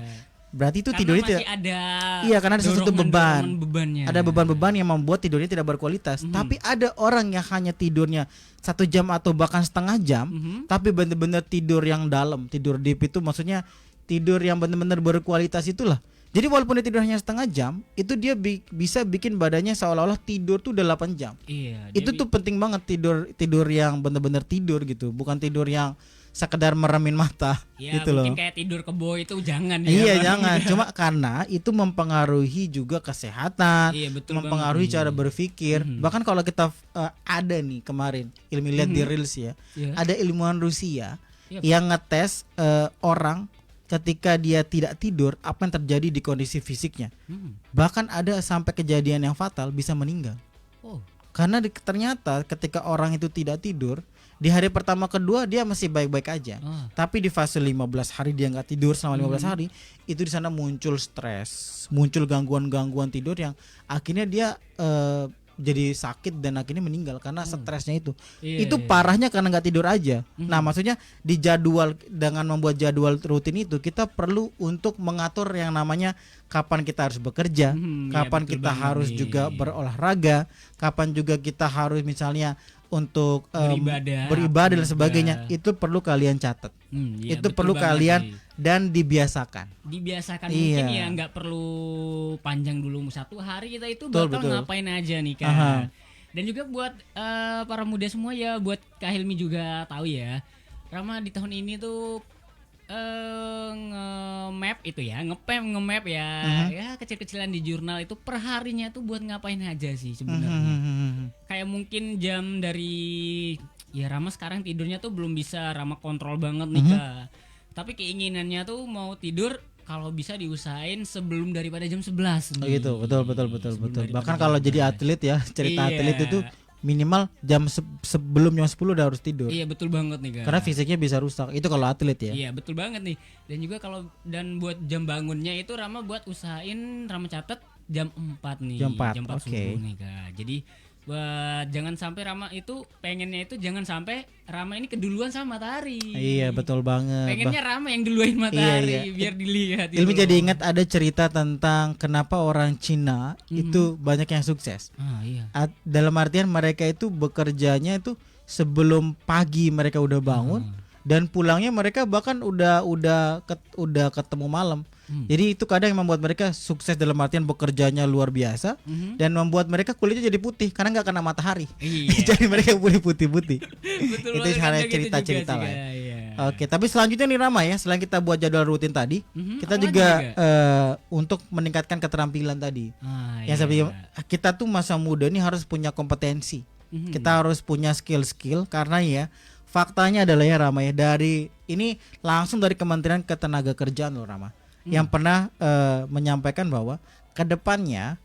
berarti itu Karena tidurnya masih tidak. ada. Iya, karena ada sesuatu beban. Bebannya. Ada beban-beban yang membuat tidurnya tidak berkualitas. Tapi ada orang yang hanya tidurnya 1 jam atau bahkan setengah jam, tapi benar-benar tidur yang dalam, tidur deep itu maksudnya tidur yang benar-benar berkualitas itulah. Jadi walaupun dia tidur hanya setengah jam, itu dia bisa bikin badannya seolah-olah tidur tuh udah 8 jam. Iya. Itu tuh penting banget tidur yang benar-benar tidur gitu, bukan tidur yang sekedar meremin mata Ya, gitu loh. mungkin kayak tidur kebo itu jangan Iya ya. jangan, cuma karena itu mempengaruhi juga kesehatan, Iya, betul mempengaruhi banget. cara berpikir. Bahkan kalau kita ada nih kemarin ilmu lihat di reels ya, Iya. ada ilmuwan Rusia Yap. yang ngetes orang ketika dia tidak tidur apa yang terjadi di kondisi fisiknya. Bahkan ada sampai kejadian yang fatal bisa meninggal. Oh. Karena ternyata ketika orang itu tidak tidur, di hari pertama kedua dia masih baik-baik aja. Tapi di fase 15 hari dia nggak tidur selama 15 hari, itu di sana muncul stres, muncul gangguan-gangguan tidur yang akhirnya dia jadi sakit dan akhirnya meninggal karena stresnya itu. Iya, Itu iya. parahnya karena nggak tidur aja. Nah, maksudnya di jadwal dengan membuat jadwal rutin itu kita perlu untuk mengatur yang namanya kapan kita harus bekerja, Iya, kapan betul kita banget harus nih. juga berolahraga, kapan juga kita harus misalnya Beribadah dan juga. sebagainya itu perlu kalian catat. Iya, Itu betul perlu banget kalian sih. dan dibiasakan. Dibiasakan Iya. mungkin ya nggak perlu panjang dulu, satu hari kita itu Betul, bakal betul. ngapain aja nih Kak. Aha. Dan juga buat para muda semua ya, buat Kak Hilmi juga tahu ya, Rama di tahun ini tuh nge-map itu ya, nge-map ya, ya kecil-kecilan di jurnal itu per harinya tuh buat ngapain aja sih sebenarnya. Kayak mungkin jam dari ya Rama sekarang tidurnya tuh belum bisa Rama kontrol banget nih Kak. Tapi keinginannya tuh mau tidur kalau bisa diusahain sebelum daripada jam 11 Oh nih. gitu, betul. Sebelum daripada Bahkan jam kalau jadi 11. atlet ya, cerita Iya. atlet itu minimal sebelum jam 10 udah harus tidur. Iya betul banget nih Kak. Karena fisiknya bisa rusak. Itu kalau atlet ya. Iya betul banget nih. Dan juga kalau buat jam bangunnya itu Rama buat usahain Rama catat jam 4 nih. Jam 4, oke. subuh nih Kak. Jadi buat jangan sampai Rama itu pengennya itu jangan sampai Rama ini keduluan sama matahari. Iya, betul banget. Pengennya Rama yang duluan matahari iya. biar dilihat. Ilmi itu jadi loh. ingat ada cerita tentang kenapa orang Cina itu banyak yang sukses. Ah iya. Dalam artian mereka itu bekerjanya itu sebelum pagi mereka udah bangun dan pulangnya mereka bahkan udah ketemu malam. Jadi itu kadang yang membuat mereka sukses dalam artian bekerjanya luar biasa dan membuat mereka kulitnya jadi putih karena nggak kena matahari. Iya. Jadi mereka putih-putih. Betul Itu banget, hal kadang gitu cerita-cerita juga lah. sih, Kak, iya. Oke, tapi selanjutnya nih Rama ya, selain kita buat jadwal rutin tadi, kita apa juga lagi, untuk meningkatkan keterampilan tadi. Ah, Yang iya. kita tuh masa muda ini harus punya kompetensi. Kita harus punya skill-skill karena ya faktanya adalah ya Rama ya, dari ini langsung dari Kementerian Ketenagakerjaan loh Rama. Yang pernah menyampaikan bahwa kedepannya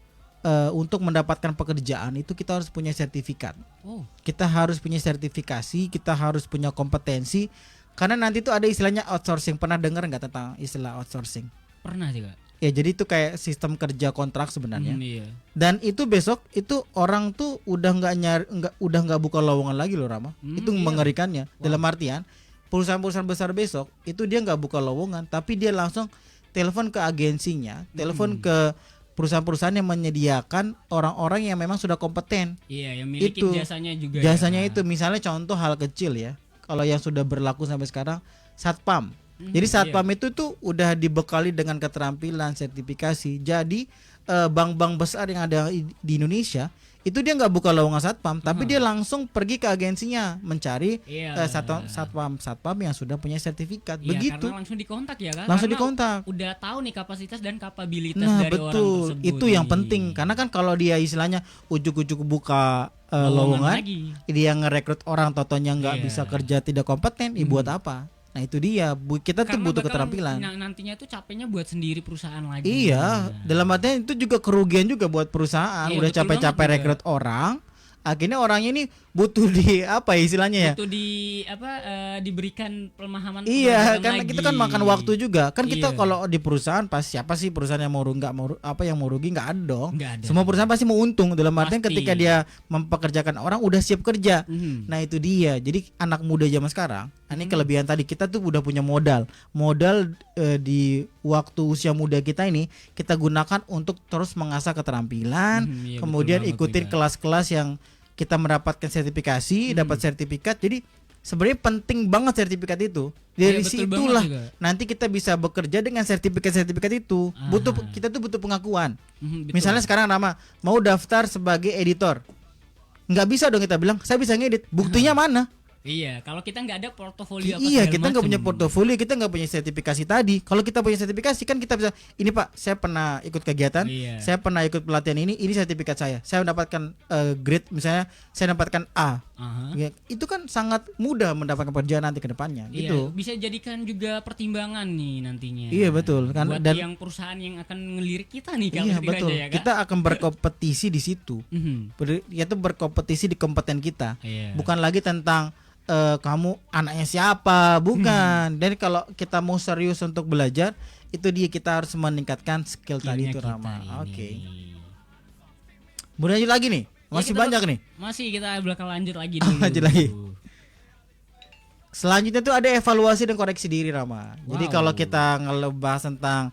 untuk mendapatkan pekerjaan itu kita harus punya sertifikat. Oh. Kita harus punya sertifikasi, kita harus punya kompetensi. Karena nanti tuh ada istilahnya outsourcing. Pernah dengar nggak tentang istilah outsourcing? Pernah sih Kak. Ya jadi itu kayak sistem kerja kontrak sebenarnya. Iya. Dan itu besok itu orang tuh udah nggak buka lowongan lagi loh Rama. Itu iya. mengerikannya. Dalam artian perusahaan-perusahaan besar besok itu dia nggak buka lowongan, tapi dia langsung telepon ke agensinya, telepon ke perusahaan-perusahaan yang menyediakan orang-orang yang memang sudah kompeten. Iya, yang milikin Itu jasanya juga. jasanya ya, itu misalnya contoh hal kecil ya, kalau yang sudah berlaku sampai sekarang satpam. Jadi satpam itu tuh udah dibekali dengan keterampilan sertifikasi. Jadi bank-bank besar yang ada di Indonesia itu dia nggak buka lowongan satpam, tapi dia langsung pergi ke agensinya mencari satpam yang sudah punya sertifikat. Iya, Begitu. karena langsung dikontak ya kan? Langsung Karena dikontak. Udah tahu nih kapasitas dan kapabilitas Nah dari orang betul, tersebut. itu yang nih. penting karena kan kalau dia istilahnya ujuk-ujuk buka Lowongan lowongan, lagi. dia ngerekrut orang totonya nggak Iya. bisa kerja tidak kompeten, buat apa? Nah itu dia, kita tuh Karena butuh bakal keterampilan. nantinya tuh capeknya buat sendiri perusahaan lagi. Iya, dalam artian itu juga kerugian juga buat perusahaan. Iya, Udah betul capek-capek banget rekrut orang, akhirnya orangnya ini butuh di apa ya istilahnya ya? Itu diberikan pemahaman. Iya, pemahaman karena lagi. kita kan makan waktu juga. Kan kita Iya. kalau di perusahaan pas siapa sih perusahaan yang mau yang mau rugi nggak ada dong. Nggak ada. Semua perusahaan pasti mau untung. Dalam artian Pasti. ketika dia mempekerjakan orang udah siap kerja. Mhm. Nah itu dia. Jadi anak muda zaman sekarang, ini kelebihan tadi kita tuh udah punya modal. Modal di waktu usia muda kita ini kita gunakan untuk terus mengasah keterampilan. Iya, Kemudian betul banget ikutin tuh, Kak. kelas-kelas yang kita mendapatkan sertifikasi, dapat sertifikat. Jadi sebenarnya penting banget sertifikat itu. Iya, Dari betul situlah banget juga. nanti kita bisa bekerja dengan sertifikat-sertifikat itu. Kita tuh butuh pengakuan. Mhm, betul. Misalnya sekarang Rama mau daftar sebagai editor, nggak bisa dong kita bilang saya bisa ngedit. Buktinya mana? Iya, kalau kita nggak ada portofolio apa Iya, segala kita nggak macem. punya portofolio, kita nggak punya sertifikasi tadi. Kalau kita punya sertifikasi kan kita bisa, ini Pak, saya pernah ikut kegiatan, Iya. saya pernah ikut pelatihan ini sertifikat saya mendapatkan grade, misalnya saya mendapatkan A. Aha. Ya, itu kan sangat mudah mendapatkan pekerjaan nanti ke depannya, Iya, gitu. bisa jadikan juga pertimbangan nih nantinya. Iya, betul kan. Buat Dan yang perusahaan yang akan ngelirik kita nih kalau iya ketika betul, aja ya, Kak? kita akan berkompetisi di situ. Mhm. Yaitu berkompetisi di kompeten kita. Iya. Bukan lagi tentang kamu anaknya siapa, bukan. Dan kalau kita mau serius untuk belajar, itu dia kita harus meningkatkan skill tadi Skillnya itu kita Rama. ini. Oke. Mau lanjut lagi nih, masih kita banyak nih. Masih kita bakal lanjut lagi dulu. Lanjut lagi. Selanjutnya tuh ada evaluasi dan koreksi diri Rama. Jadi Wow. kalau kita ngebahas tentang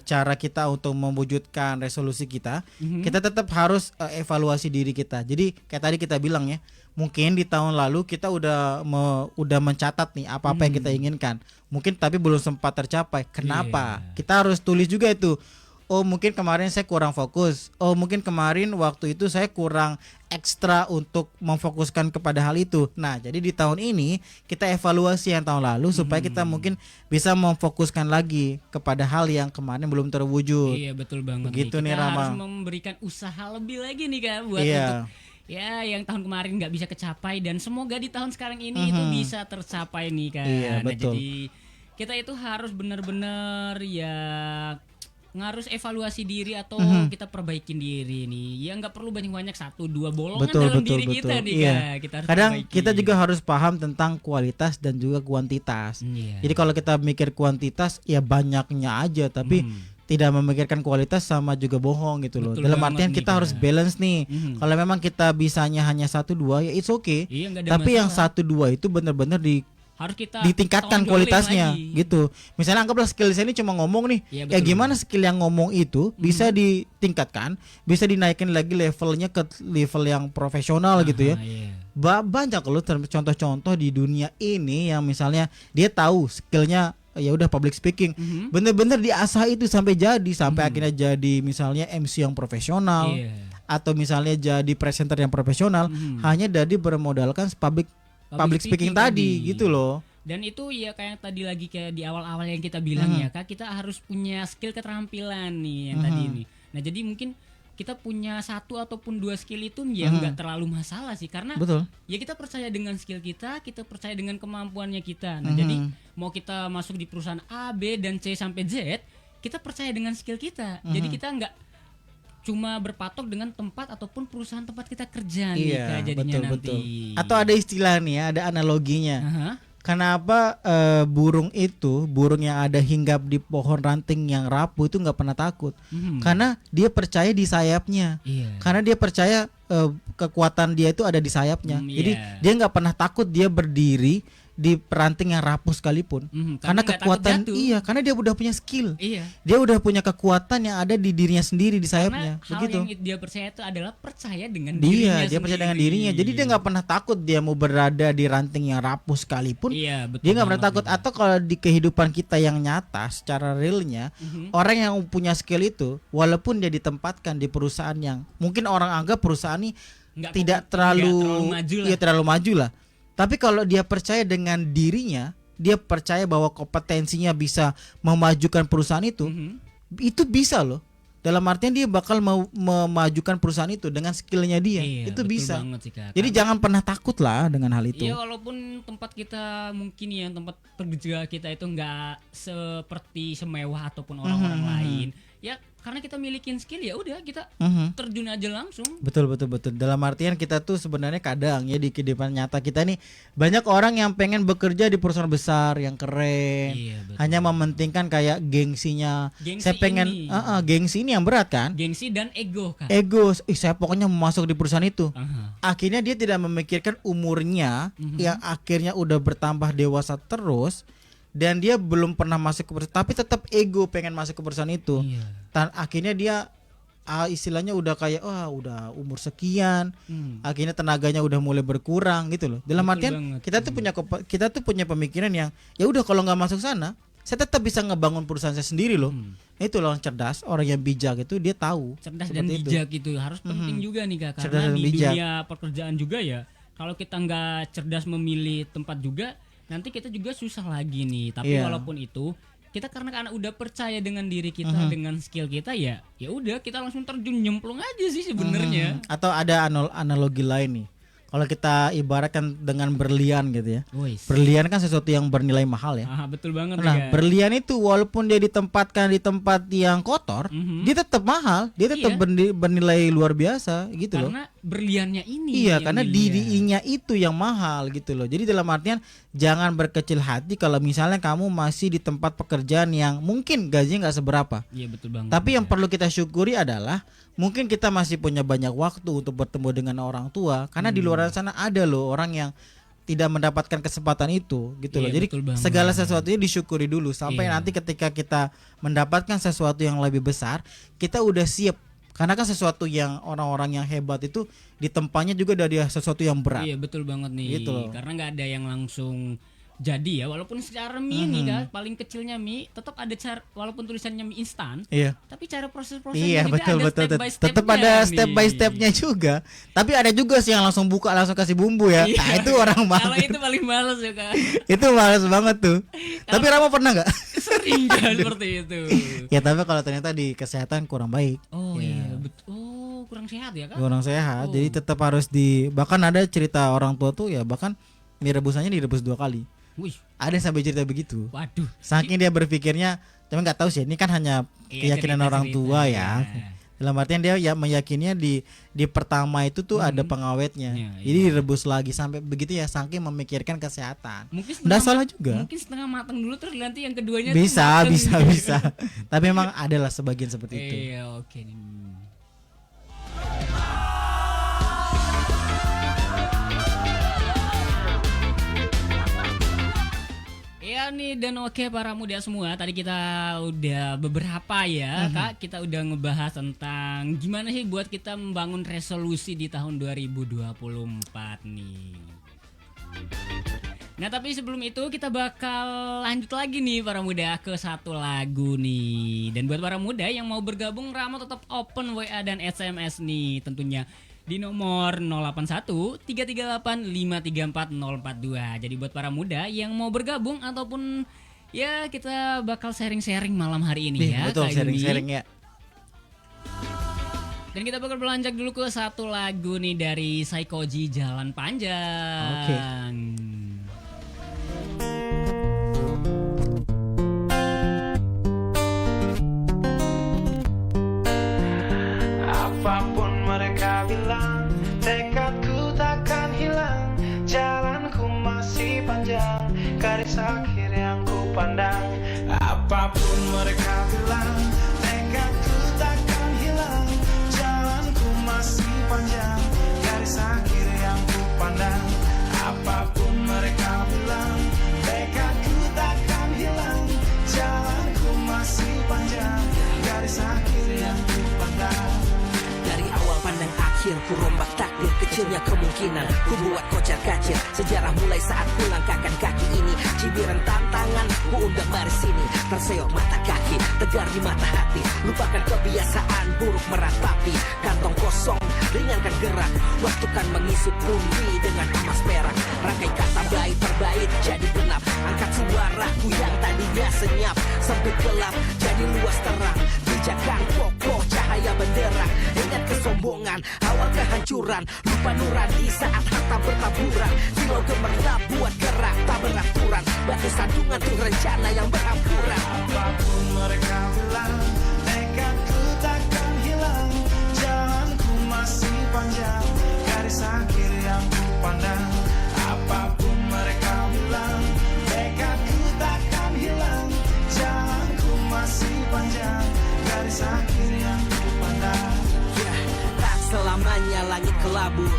cara kita untuk mewujudkan resolusi kita, kita tetap harus evaluasi diri kita. Jadi kayak tadi kita bilang ya, mungkin di tahun lalu kita udah mencatat nih apa-apa yang kita inginkan. Mungkin tapi belum sempat tercapai. Kenapa? Kita harus tulis juga itu. Oh mungkin kemarin saya kurang fokus. Oh mungkin kemarin waktu itu saya kurang ekstra untuk memfokuskan kepada hal itu. Nah jadi di tahun ini kita evaluasi yang tahun lalu supaya kita mungkin bisa memfokuskan lagi kepada hal yang kemarin belum terwujud. Iya betul banget. Begitu nih kita Rama. harus memberikan usaha lebih lagi nih Kak buat Iya. untuk ya yang tahun kemarin nggak bisa kecapai dan semoga di tahun sekarang ini itu bisa tercapai nih Kak. Iya, Nah betul. jadi kita itu harus benar-benar ya harus evaluasi diri atau kita perbaikin diri nih. Ya nggak perlu banyak-banyak 1-2 bolongan dalam diri kita nih Iya. Kak. Kita harus Kadang perbaiki. kita juga harus paham tentang kualitas dan juga kuantitas. Iya. Jadi kalau kita mikir kuantitas ya banyaknya aja, tapi tidak memikirkan kualitas sama juga bohong gitu loh. Betul Dalam banget artian nih, kita Kak. harus balance nih. Kalau memang kita bisanya hanya 1-2 ya it's okay. Iya, nggak ada Tapi yang masalah. 1-2 itu benar-benar harus kita ditingkatkan tonjolin kualitasnya lagi. gitu. Misalnya anggaplah skill saya ini cuma ngomong nih. Iya, Ya betul. gimana skill yang ngomong itu bisa ditingkatkan, bisa dinaikin lagi levelnya ke level yang profesional gitu ya. Iya. Banyak loh contoh-contoh di dunia ini yang misalnya dia tahu skillnya ya udah public speaking, bener-bener diasah itu sampai akhirnya jadi misalnya MC yang profesional Iya. atau misalnya jadi presenter yang profesional hanya dari bermodalkan public speaking tadi gitu loh. Dan itu ya kayak tadi lagi kayak di awal-awal yang kita bilang ya Kak, kita harus punya skill keterampilan nih yang tadi ini. Nah jadi mungkin kita punya 1 ataupun 2 skill itu ya nggak terlalu masalah sih, karena Betul. ya kita percaya dengan skill kita percaya dengan kemampuannya kita. Nah jadi mau kita masuk di perusahaan A, B dan C sampai Z, kita percaya dengan skill kita. Jadi kita nggak cuma berpatok dengan tempat ataupun perusahaan tempat kita kerja nih Kak, jadinya nanti. Atau ada istilah nih ya, ada analoginya. Aha. Kenapa burung yang ada hinggap di pohon ranting yang rapuh itu nggak pernah takut? Karena dia percaya di sayapnya. Iya. Karena dia percaya kekuatan dia itu ada di sayapnya. Jadi Iya. dia nggak pernah takut dia berdiri di ranting yang rapuh sekalipun. karena Karena nggak kekuatan takut jatuh. karena dia udah punya skill. Iya. Dia udah punya kekuatan yang ada di dirinya sendiri di sayapnya. Karena hal Begitu. yang dia percaya itu adalah percaya dengan dirinya Dia percaya dengan sendiri. dirinya. Jadi dia nggak pernah takut dia mau berada di ranting yang rapuh sekalipun. Iya, betul. Dia nggak pernah banget takut. nih. Atau kalau di kehidupan kita yang nyata secara realnya, orang yang punya skill itu, walaupun dia ditempatkan di perusahaan yang mungkin orang anggap perusahaan ini tidak terlalu maju lah. iya, terlalu maju lah. Tapi kalau dia percaya dengan dirinya, dia percaya bahwa kompetensinya bisa memajukan perusahaan itu bisa loh. Dalam artian dia bakal mau memajukan perusahaan itu dengan skillnya dia. Iya, Itu betul bisa. banget sih, Kak. Jadi jangan pernah takut lah dengan hal itu. Iya, walaupun tempat kita mungkin ya tempat kerja kita itu nggak seperti semewah ataupun orang-orang lain. Ya karena kita milikin skill ya udah kita terjun aja langsung. Betul. Dalam artian kita tuh sebenarnya kadang ya di kehidupan nyata kita nih banyak orang yang pengen bekerja di perusahaan besar yang keren. Iya, betul. Hanya mementingkan kayak gengsinya. Gengsi Saya pengen ini. gengsi ini yang berat kan? Gengsi dan ego, Kak. Ego, saya pokoknya mau masuk di perusahaan itu. Aha. Akhirnya dia tidak memikirkan umurnya yang akhirnya udah bertambah dewasa terus dan dia belum pernah masuk ke perusahaan tapi tetap ego pengen masuk ke perusahaan itu. Iya. Dan akhirnya dia istilahnya udah kayak udah umur sekian, akhirnya tenaganya udah mulai berkurang gitu loh. Dalam Betul artian banget. kita tuh punya pemikiran yang ya udah kalau nggak masuk sana, saya tetap bisa ngebangun perusahaan saya sendiri loh. Itu loh yang cerdas, orang yang bijak itu dia tahu. Cerdas dan seperti itu. bijak itu harus penting juga nih, Kak, Cerdas karena dan di bijak. dunia pekerjaan juga ya kalau kita nggak cerdas memilih tempat juga nanti kita juga susah lagi nih. Tapi Iya. walaupun itu kita karena udah percaya dengan diri kita dengan skill kita ya udah kita langsung terjun nyemplung aja sih sebenarnya. Atau ada analogi lain nih. Kalau kita ibaratkan dengan berlian gitu ya. Wis. Berlian kan sesuatu yang bernilai mahal ya. Betul banget Nah, nih, Kak. berlian itu walaupun dia ditempatkan di tempat yang kotor, dia tetap mahal, dia tetap Iya. bernilai luar biasa gitu loh. Karena berliannya ini Iya, yang karena dilihat. dirinya itu yang mahal gitu loh. Jadi dalam artian jangan berkecil hati kalau misalnya kamu masih di tempat pekerjaan yang mungkin gajinya nggak seberapa. Iya, betul banget. Tapi yang Kak. perlu kita syukuri adalah mungkin kita masih punya banyak waktu untuk bertemu dengan orang tua karena di luar sana ada loh orang yang tidak mendapatkan kesempatan itu gitu loh. Iya, Jadi betul banget. segala sesuatunya disyukuri dulu sampai Iya. nanti ketika kita mendapatkan sesuatu yang lebih besar, kita udah siap. Karena kan sesuatu yang orang-orang yang hebat itu ditempanya juga dari sesuatu yang berat. Iya betul banget nih. Gitu loh. Karena nggak ada yang langsung jadi ya, walaupun secara mie nih kan paling kecilnya mie tetap ada cara, walaupun tulisannya mie instan, Iya. tapi cara proses-prosesnya Iya juga betul ada betul. step by Tetap stepnya ada nih. step by stepnya juga. Tapi ada juga sih yang langsung buka langsung kasih bumbu ya. Iya. Nah itu orang Kalau mager. itu paling males ya kan. Itu males banget tuh. Tapi Rama pernah nggak? Sering kan seperti itu. Ya tapi kalau ternyata di kesehatan kurang baik. Oh Ya. iya betul. Oh kurang sehat ya kan? Kurang sehat. Oh. Jadi tetap harus bahkan ada cerita orang tua tuh ya bahkan mie rebusannya direbus 2 kali. Wih, Ada yang sampai cerita begitu. waduh. Saking dia berpikirnya, tapi nggak tahu sih ini kan hanya Iya, keyakinan orang cerita-cerita, tua ya. ya. Dalam artian dia ya meyakininya di pertama itu tuh ada pengawetnya. Ya, Jadi direbus lagi sampai begitu ya saking memikirkan kesehatan. Mungkin Nggak setengah salah juga. Mungkin setengah matang dulu terus nanti yang keduanya tuh Bisa, mateng. bisa. Tapi memang adalah sebagian seperti itu. Iya oke nih. Ya nih dan oke para muda semua, tadi kita udah beberapa ya Kak, kita udah ngebahas tentang gimana sih buat kita membangun resolusi di tahun 2024 nih. Nah tapi sebelum itu kita bakal lanjut lagi nih para muda ke satu lagu nih. Dan buat para muda yang mau bergabung, Rama tetap open WA dan SMS nih tentunya di nomor 081 338 534 042. Jadi buat para muda yang mau bergabung ataupun ya kita bakal sharing-sharing malam hari ini Nih, ya. betul Kak sharing-sharing Yuni. ya. Dan kita bakal beranjak dulu ke satu lagu nih dari Saikoji Jalan Panjang. Oke. Apapun mereka bilang, tekadku takkan hilang. Jalanku masih panjang, garis akhir yang ku pandang. Apapun mereka bilang, tekadku takkan hilang. Jalanku masih panjang, garis akhir yang ku pandang. Apapun mereka bilang, tekadku takkan hilang. Jalanku masih panjang, garis akhir yang ku pandang. Dari awal pandang akhir ku rombak takdir, kecilnya kemungkinan ku buat kocar kacir. Sejarah mulai saat ku langkahkan kaki ini, cibiran tantangan ku undang mari sini. Terseok mata kaki, tegar di mata hati, lupakan kebiasaan buruk meratapi. Kantong kosong, ringankan gerak, waktu kan mengisi pundi dengan emas perak. Rangkai kata bait per bait jadi genap, angkat suaraku yang tadinya senyap. Sempit gelap jadi luas terang, pijakan kokoh cahaya bendera. Ingat kesombongan, awal kehancuran, lupa nurani saat harta bertaburan. Silau gemerlap buat gerak tak beraturan, batu sandungan tuh rencana yang berhampuran. Apapun mereka bilang, tekadku takkan hilang. Jalanku masih panjang, garis akhir yang ku pandang. Apapun mereka bilang, tekadku takkan hilang. Jalanku masih panjang, garis akhir yang ku pandang. Ya, tak selamanya langit kelabur,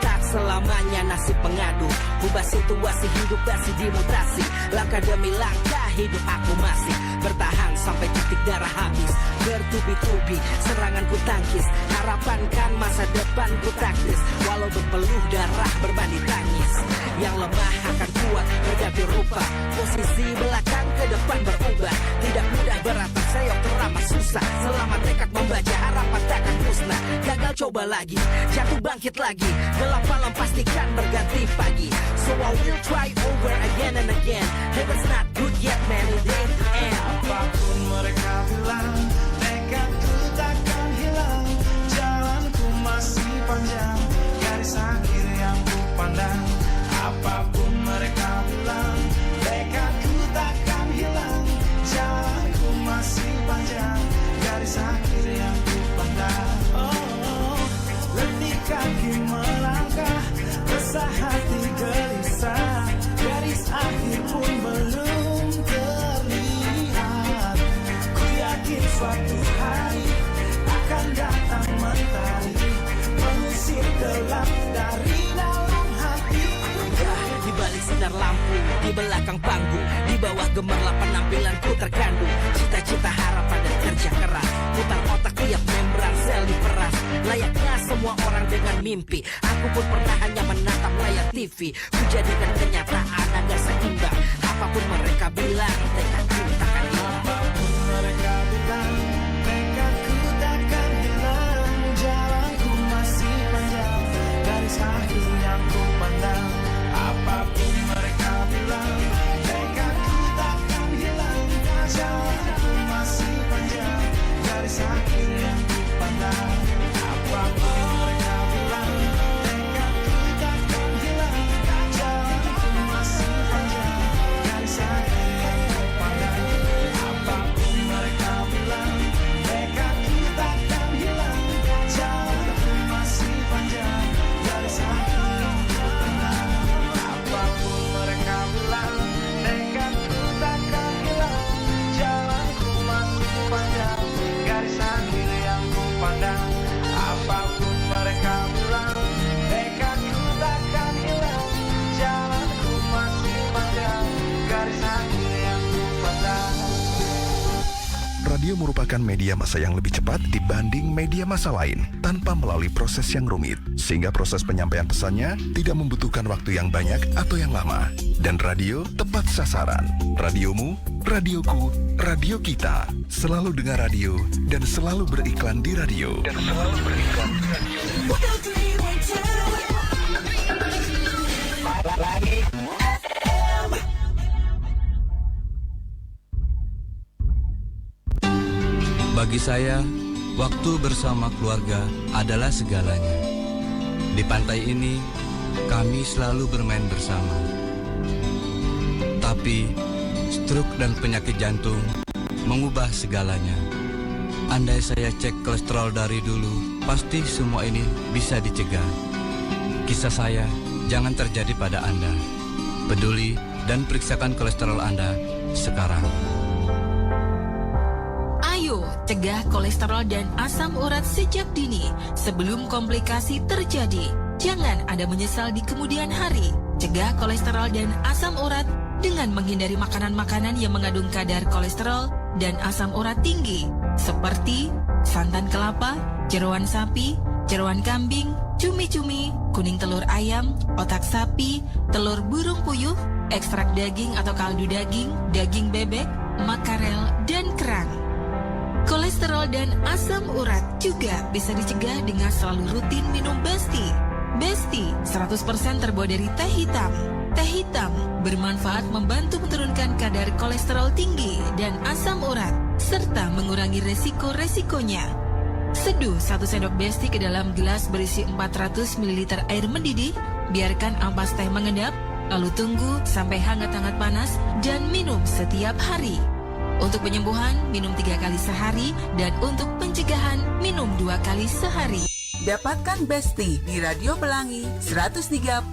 tak selamanya nasib pengadu. Ubah situasi hidup masih dimutasi, langkah demi langkah hidup aku masih bertahan sampai titik darah habis. Bertubi-tubi serangan ku tangkis, harapan kan masa depan ku taktis. Walau berpeluh darah berbanding tangis, yang lemah akan kuat berganti rupa. Posisi belakang ke depan berubah, tidak mudah beratap seyok teramat susah. Selama tekad membaca harapan takkan musnah. Gagal coba lagi, jatuh bangkit lagi, gelap malam pastikan berganti pagi. So I will try over again and again. Heaven's not good yet man, it ain't the end. Apapun mereka bilang, tekadku takkan hilang. Jalanku masih panjang, garis akhir yang ku pandang. Apapun mereka bilang, tekadku takkan hilang. Jalanku masih panjang, garis akhir yang ku pandang. Oh, letih kaki melangkah, resah hati gelisah. Garis akhir pun belum terlihat. Ku yakin suatu belakang panggung, di bawah gemerlap penampilanku terkandung cita-cita, harapan dan kerja keras. Putar otak tiap membran sel diperas. Layaknya semua orang dengan mimpi, aku pun pernah hanya menatap layar TV. Ku jadikan kenyataan agar seimbang. Apapun mereka bilang, tekadku takkan hilang. Apapun mereka bilang, tekadku takkan hilang. Jalanku masih panjang, garis akhir yang ku pandang. Apapun mereka bilang, tekadku takkan hilang. Jalanku masih panjang, garis akhir yang ku pandang. Apapun mereka bilang, tekadku takkan hilang. Jalanku masih panjang, garis akhir yang ku pandang. Apapun mereka bilang, tekadku takkan hilang. Jalanku masih panjang, garis akhir yang ku pandang. Apapun mereka bilang, tekadku takkan hilang. Jalanku masih panjang, garis akhir yang ku pandang. Apapun mereka bilang, tekadku takkan hilang. Jalanku masih panjang, garis akhir yang ku pandang. Radio merupakan media massa yang lebih cepat dibanding media massa lain tanpa melalui proses yang rumit, sehingga proses penyampaian pesannya tidak membutuhkan waktu yang banyak atau yang lama. Dan radio tepat sasaran. Radiomu, radioku, radio kita. Selalu dengar radio dan selalu beriklan di radio. Bagi saya, waktu bersama keluarga adalah segalanya. Di pantai ini, kami selalu bermain bersama. Tapi, stroke dan penyakit jantung mengubah segalanya. Andai saya cek kolesterol dari dulu, pasti semua ini bisa dicegah. Kisah saya jangan terjadi pada Anda. Peduli dan periksakan kolesterol Anda sekarang. Ayo, cegah kolesterol dan asam urat sejak dini sebelum komplikasi terjadi. Jangan Anda menyesal di kemudian hari. Cegah kolesterol dan asam urat dengan menghindari makanan-makanan yang mengandung kadar kolesterol dan asam urat tinggi, seperti santan kelapa, jeroan sapi, jeroan kambing, cumi-cumi, kuning telur ayam, otak sapi, telur burung puyuh, ekstrak daging atau kaldu daging, daging bebek, makarel, dan kerang. Kolesterol dan asam urat juga bisa dicegah dengan selalu rutin minum Besti. Besti 100% terbuat dari teh hitam. Teh hitam bermanfaat membantu menurunkan kadar kolesterol tinggi dan asam urat, serta mengurangi resiko-resikonya. Seduh 1 sendok Besti ke dalam gelas berisi 400 ml air mendidih, biarkan ampas teh mengendap, lalu tunggu sampai hangat-hangat panas dan minum setiap hari. Untuk penyembuhan, minum 3 kali sehari, dan untuk pencegahan, minum 2 kali sehari. Dapatkan Besti di Radio Pelangi 103.2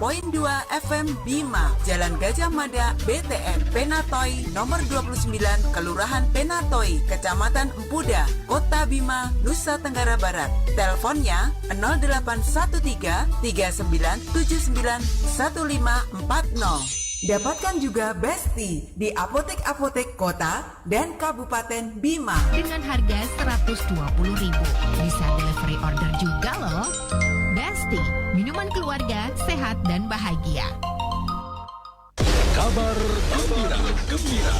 FM Bima, Jalan Gajah Mada, BTN, Penatoy, nomor 29, Kelurahan Penatoy, Kecamatan Empuda, Kota Bima, Nusa Tenggara Barat. Teleponnya 0813 3979 1540. Dapatkan juga Besti di apotek-apotek kota dan kabupaten Bima dengan harga Rp120.000. Bisa delivery order juga loh. Besti, minuman keluarga sehat dan bahagia. Kabar gembira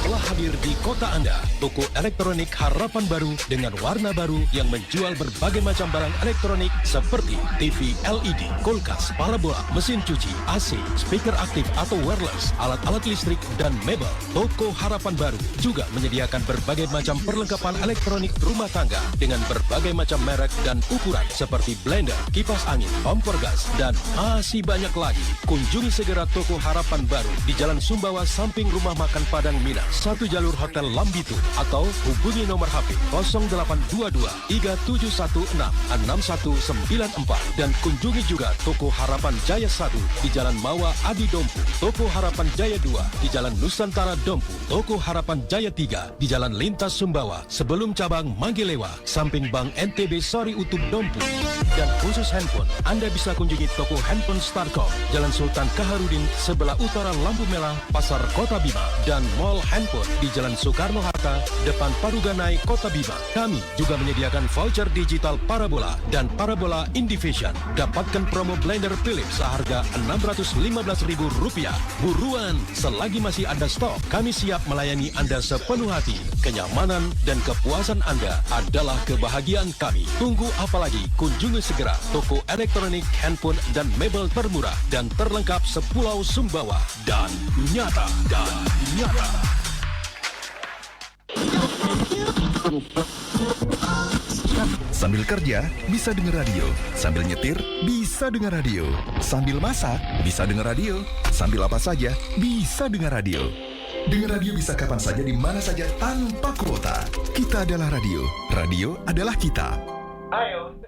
telah hadir di kota Anda. Toko elektronik harapan baru dengan warna baru yang menjual berbagai macam barang elektronik seperti TV LED, kulkas, parabola, mesin cuci, AC, speaker aktif atau wireless, alat-alat listrik, dan mebel. Toko harapan baru juga menyediakan berbagai macam perlengkapan elektronik rumah tangga dengan berbagai macam merek dan ukuran seperti blender, kipas angin, kompor gas, dan masih banyak lagi. Kunjungi segera Toko Harapan Baru di Jalan Sumbawa samping Rumah Makan Padang Minang, 1 jalur Hotel Lambitu, atau hubungi nomor HP 0822 3716 6194 dan kunjungi juga Toko Harapan Jaya 1 di Jalan Mawa Adi Dompu, Toko Harapan Jaya 2 di Jalan Nusantara Dompu, Toko Harapan Jaya 3 di Jalan Lintas Sumbawa sebelum cabang Manggilewa samping Bank NTB Sori Utub Dompu. Dan khusus handphone, Anda bisa kunjungi toko handphone Starcom, Jalan Sultan Kaharudin sebelah utara lampu merah Pasar Kota Bima dan Mall Handphone di Jalan Soekarno-Hatta depan Paruganai Kota Bima. Kami juga menyediakan voucher digital Parabola dan Parabola Indivision. Dapatkan promo blender Philips seharga Rp615.000. Buruan, selagi masih ada stok, kami siap melayani Anda sepenuh hati. Kenyamanan dan kepuasan Anda adalah kebahagiaan kami. Tunggu apa lagi? Kunjungi segera toko elektronik, handphone, dan mebel termurah dan terlengkap sepulau Sumbawa. Dan nyata. Sambil kerja, bisa dengar radio. Sambil nyetir, bisa dengar radio. Sambil masak, bisa dengar radio. Sambil apa saja, bisa dengar radio. Dengar radio bisa kapan saja, di mana saja, tanpa kuota. Kita adalah radio. Radio adalah kita. Ayo.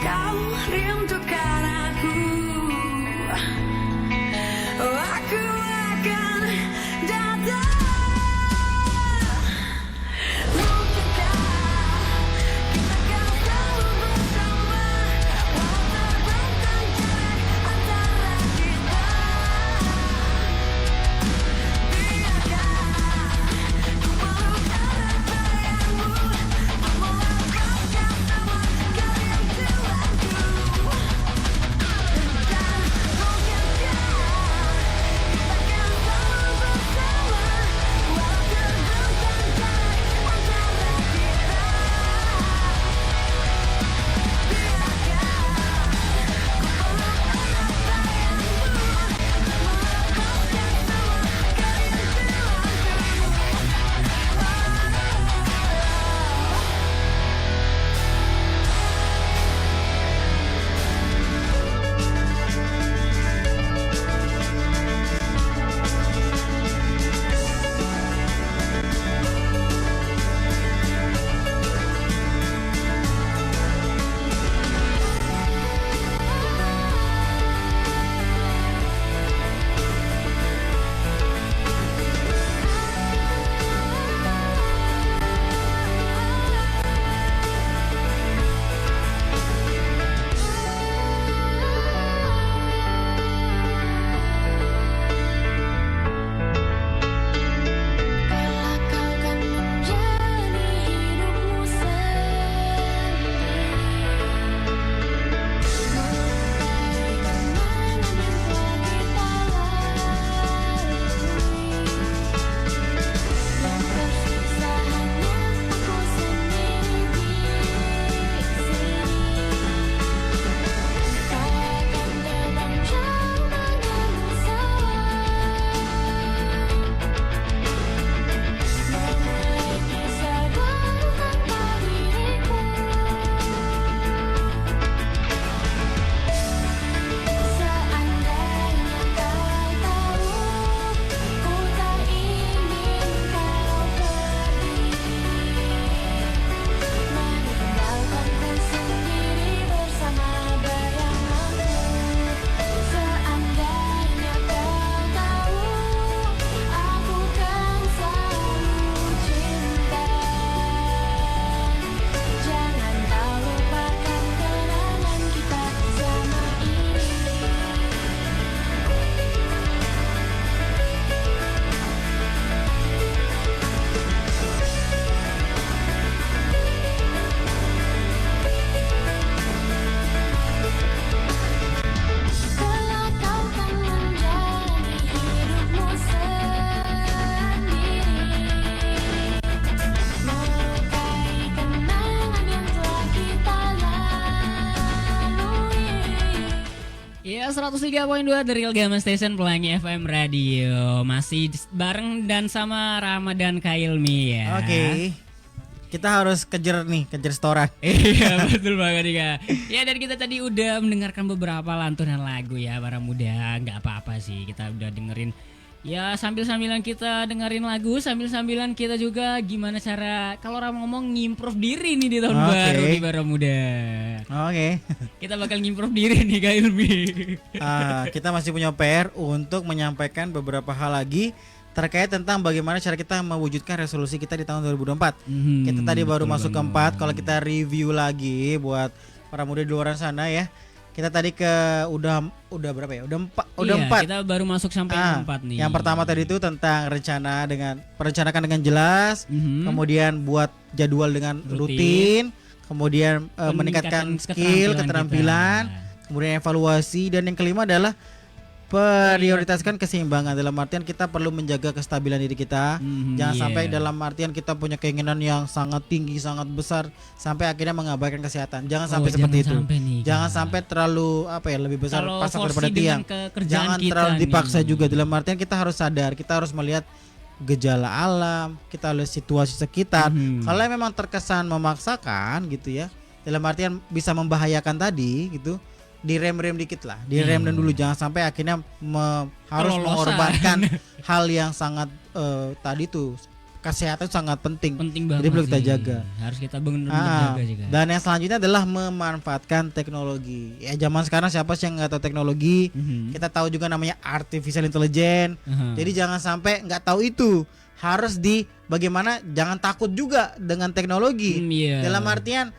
kau rindukan aku, aku akan datang. Mungkinkah kita akan selalu bersama, walau terbentang jarak antara kita. Biarkan ku peluk erat bayangmu, untuk melambangkan semua kerinduanku. Dan mungkinkah kita akan selalu bersama, walau terbentang jarak antara kita. Ya 103.2 The Real Gamma Station, Pelangi FM Radio. Masih bareng dan sama Rama dan Kailmi ya. Oke. Kita harus kejar setoran. Iya betul banget nih Kak. Ya dan kita tadi udah mendengarkan beberapa lantunan lagu ya para muda. Gak apa-apa sih, kita udah dengerin. Ya sambil-sambilan kita dengerin lagu, sambil-sambilan kita juga gimana cara kalau Rama ngomong ngimprove diri nih di tahun baru nih para muda. Oke. Kita bakal ngimprove diri nih Kak Ilmi. Kita masih punya PR untuk menyampaikan beberapa hal lagi terkait tentang bagaimana cara kita mewujudkan resolusi kita di tahun 2024. Kita tadi baru masuk ke 4. Kalau kita review lagi buat para muda di luar sana ya. Kita tadi udah berapa ya? Udah 4. Kita baru masuk sampai 4 nih. Yang pertama tadi itu tentang perencanakan dengan jelas, kemudian buat jadwal dengan rutin, kemudian meningkatkan skill, keterampilan, kemudian evaluasi, dan yang kelima adalah prioritaskan keseimbangan. Dalam artian kita perlu menjaga kestabilan diri kita. Jangan sampai dalam artian kita punya keinginan yang sangat tinggi, sangat besar sampai akhirnya mengabaikan kesehatan. Jangan sampai seperti itu. Jangan sampai terlalu lebih besar pasak daripada tiang. Jangan terlalu dipaksa juga. Dalam artian kita harus sadar, kita harus melihat gejala alam, kita lihat situasi sekitar. Kalau memang terkesan memaksakan gitu ya, dalam artian bisa membahayakan tadi gitu, direm dikit lah, direm dan dulu, jangan sampai akhirnya harus mengorbankan hal yang sangat tadi tuh kesehatan sangat penting. Penting banget. Jadi perlu kita sih. jaga. Harus kita benar-benar jaga juga. Dan yang selanjutnya adalah memanfaatkan teknologi. Ya zaman sekarang siapa sih yang nggak tahu teknologi? Kita tahu juga namanya artificial intelligence. Jadi jangan sampai nggak tahu itu. Harus bagaimana jangan takut juga dengan teknologi. Dalam artian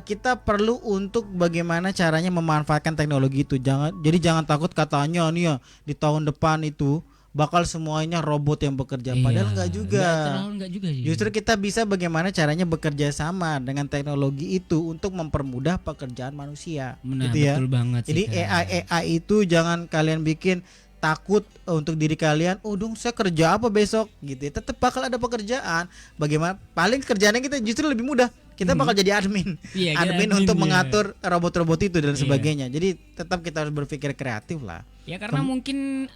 kita perlu untuk bagaimana caranya memanfaatkan teknologi itu. Jangan takut katanya nih ya di tahun depan itu bakal semuanya robot yang bekerja. Padahal enggak juga. Enggak juga sih. Justru kita bisa bagaimana caranya bekerja sama dengan teknologi itu untuk mempermudah pekerjaan manusia. Benar, gitu ya. betul banget. Jadi AI itu jangan kalian bikin takut untuk diri kalian. Oh dong saya kerja apa besok gitu. Tetap bakal ada pekerjaan. Bagaimana? Paling kerjaannya kita justru lebih mudah. Kita bakal jadi admin. Admin untuk mengatur robot-robot itu dan sebagainya. Jadi tetap kita harus berpikir kreatif lah. Ya karena mungkin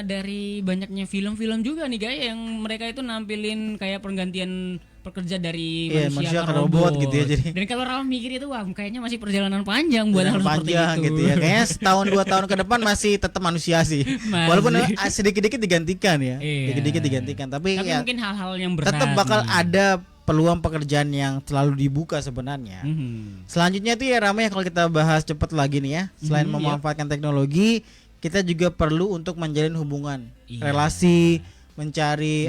dari banyaknya film-film juga nih guys yang mereka itu nampilin kayak pergantian pekerja dari manusia ke robot gitu ya. Jadi dan kalau orang mikir itu wah kayaknya masih perjalanan panjang buat hal seperti itu. Gitu ya. Kayaknya setahun 2 tahun ke depan masih tetap manusia sih. Walaupun sedikit-sedikit digantikan ya. Sedikit-sedikit digantikan. Tapi ya mungkin hal-hal yang berat tetap bakal ada peluang pekerjaan yang selalu dibuka sebenarnya. Selanjutnya itu ya Rama ya kalau kita bahas cepat lagi nih ya. Selain memanfaatkan teknologi, kita juga perlu untuk menjalin hubungan, relasi, mencari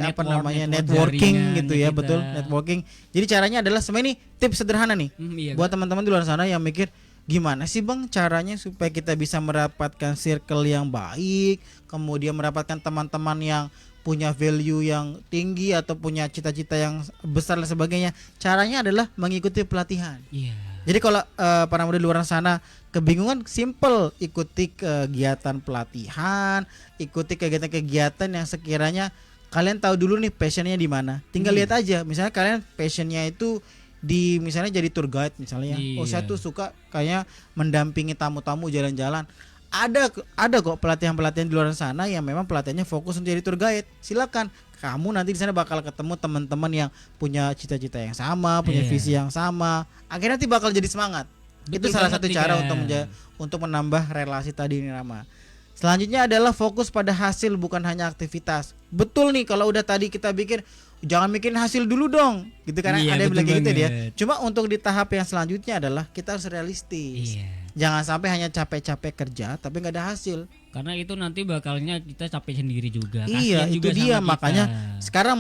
networking gitu ya, betul, networking. Jadi caranya adalah sebenarnya ini tips sederhana nih. Buat teman-teman di luar sana yang mikir gimana sih Bang caranya supaya kita bisa mendapatkan circle yang baik, kemudian mendapatkan teman-teman yang punya value yang tinggi atau punya cita-cita yang besar dan sebagainya. Caranya adalah mengikuti pelatihan. Jadi kalau para muda di luar sana kebingungan, simple, ikuti kegiatan pelatihan, ikuti kegiatan-kegiatan yang sekiranya kalian tahu dulu nih passionnya di mana. Tinggal lihat aja, misalnya kalian passionnya itu di misalnya jadi tour guide misalnya. Oh saya tuh suka kayak mendampingi tamu-tamu jalan-jalan. Ada kok pelatihan-pelatihan di luar sana yang memang pelatihannya fokus untuk jadi tour guide. Silakan, kamu nanti di sana bakal ketemu teman-teman yang punya cita-cita yang sama, punya visi yang sama. Akhirnya nanti bakal jadi semangat. Betul, itu salah satu cara untuk menambah relasi tadi nih Rama. Selanjutnya adalah fokus pada hasil bukan hanya aktivitas. Betul nih kalau udah tadi kita bikin jangan mikirin hasil dulu dong. Gitu kan ada yang bilang gitu dia. Cuma untuk di tahap yang selanjutnya adalah kita harus realistis. Jangan sampai hanya capek-capek kerja tapi nggak ada hasil. Karena itu nanti bakalnya kita capek sendiri juga. Iya, itu dia makanya sekarang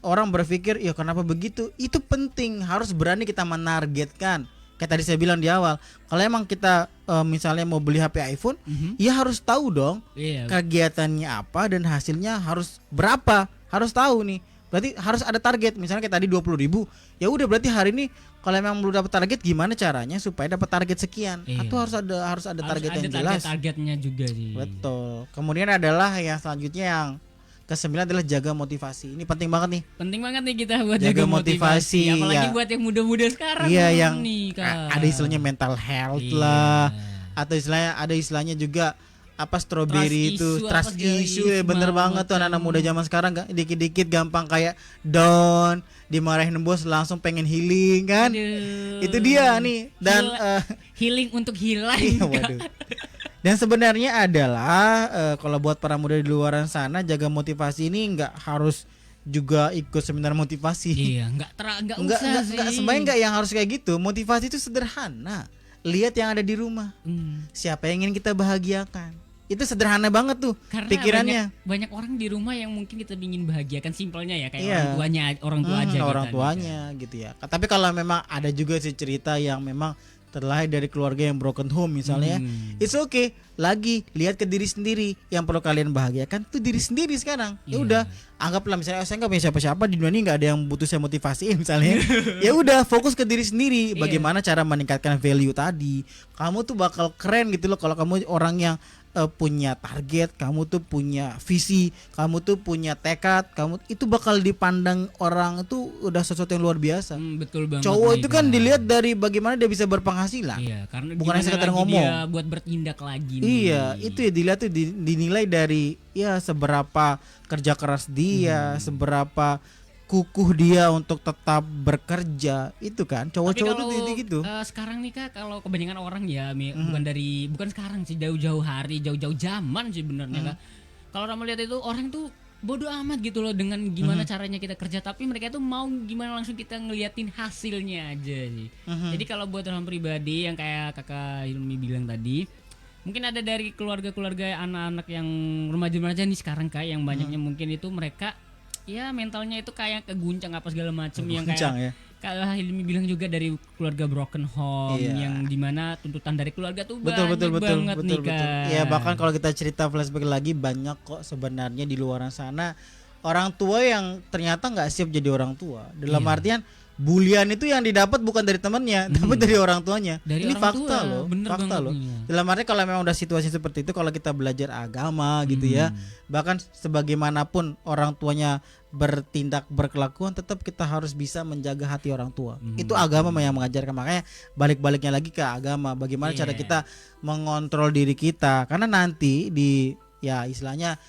orang berpikir ya kenapa begitu? Itu penting, harus berani kita menargetkan. Kayak tadi saya bilang di awal, kalau emang kita misalnya mau beli HP iPhone, ya harus tahu dong kegiatannya apa dan hasilnya harus berapa, harus tahu nih. Berarti harus ada target. Misalnya kayak tadi 20.000, ya udah berarti hari ini kalau emang belum dapat target gimana caranya supaya dapat target sekian? Atau harus ada target yang jelas. Targetnya juga sih. Betul. Kemudian adalah yang selanjutnya yang ke-9 adalah jaga motivasi. Ini penting banget nih. Penting banget nih kita buat jaga motivasi. Apalagi buat yang muda-muda sekarang. Iya, yang nih, ada istilahnya mental health lah. Atau ada istilahnya juga apa strawberry itu trust issue ya, bener banget tuh anak-anak muda zaman sekarang dikit-dikit gampang kayak down, dimarahin bos langsung pengen healing kan. Itu dia nih dan healing untuk hilang. Dan sebenarnya adalah kalau buat para muda di luar sana jaga motivasi ini nggak harus juga ikut seminar motivasi. Iya, nggak usah sih. Sebenarnya nggak yang harus kayak gitu. Motivasi itu sederhana. Lihat yang ada di rumah. Siapa yang ingin kita bahagiakan? Itu sederhana banget tuh. Karena pikirannya. Banyak orang di rumah yang mungkin kita ingin bahagiakan, simpelnya ya kayak orang tua aja. Orang tuanya gitu ya. Tapi kalau memang ada juga sih cerita yang memang terlahir dari keluarga yang broken home misalnya, it's okay. Lagi lihat ke diri sendiri, yang perlu kalian bahagiakan tuh diri sendiri sekarang. Ya udah, anggaplah misalnya saya nggak punya siapa-siapa di dunia ini, nggak ada yang butuh saya motivasi misalnya. Ya udah, fokus ke diri sendiri. Bagaimana cara meningkatkan value tadi? Kamu tuh bakal keren gitu loh kalau kamu orang yang punya target, kamu tuh punya visi, kamu tuh punya tekad, kamu itu bakal dipandang orang itu udah sesuatu yang luar biasa. Betul banget. Cowok itu kan dilihat dari bagaimana dia bisa berpenghasilan. Iya, karena bukan hanya sekedar ngomong. Dia buat bertindak lagi nih. Iya, itu ya dilihat tuh dinilai dari ya seberapa kerja keras dia, seberapa kukuh dia untuk tetap bekerja, itu kan cowok-cowok tuh gitu. Sekarang nih Kak, kalau kebanyakan orang ya bukan sekarang sih, jauh-jauh hari, jauh-jauh zaman sih benernya Kak. Kalau kamu lihat itu orang tuh bodoh amat gitu loh dengan gimana caranya kita kerja, tapi mereka tuh mau gimana langsung kita ngeliatin hasilnya aja sih. Jadi kalau buat orang pribadi yang kayak kakak Hilmi bilang tadi, mungkin ada dari keluarga-keluarga anak-anak yang remaja-remaja nih sekarang kayak yang banyaknya mungkin itu mereka ya mentalnya itu kayak keguncang apa segala macem yang kayak kalau Hilmi bilang juga dari keluarga broken home yang dimana tuntutan dari keluarga tuh banget nih Kak. Ya bahkan kalau kita cerita flashback lagi banyak kok sebenarnya di luar sana orang tua yang ternyata nggak siap jadi orang tua. Dalam artian bulian itu yang didapat bukan dari temannya, tapi dari orang tuanya. Ini fakta loh, fakta loh. Dalam arti kalau memang udah situasi seperti itu, kalau kita belajar agama gitu ya, bahkan sebagaimanapun orang tuanya bertindak berkelakuan, tetap kita harus bisa menjaga hati orang tua. Itu agama yang mengajarkan. Makanya balik-baliknya lagi ke agama, bagaimana cara kita mengontrol diri kita, karena nanti di ya istilahnya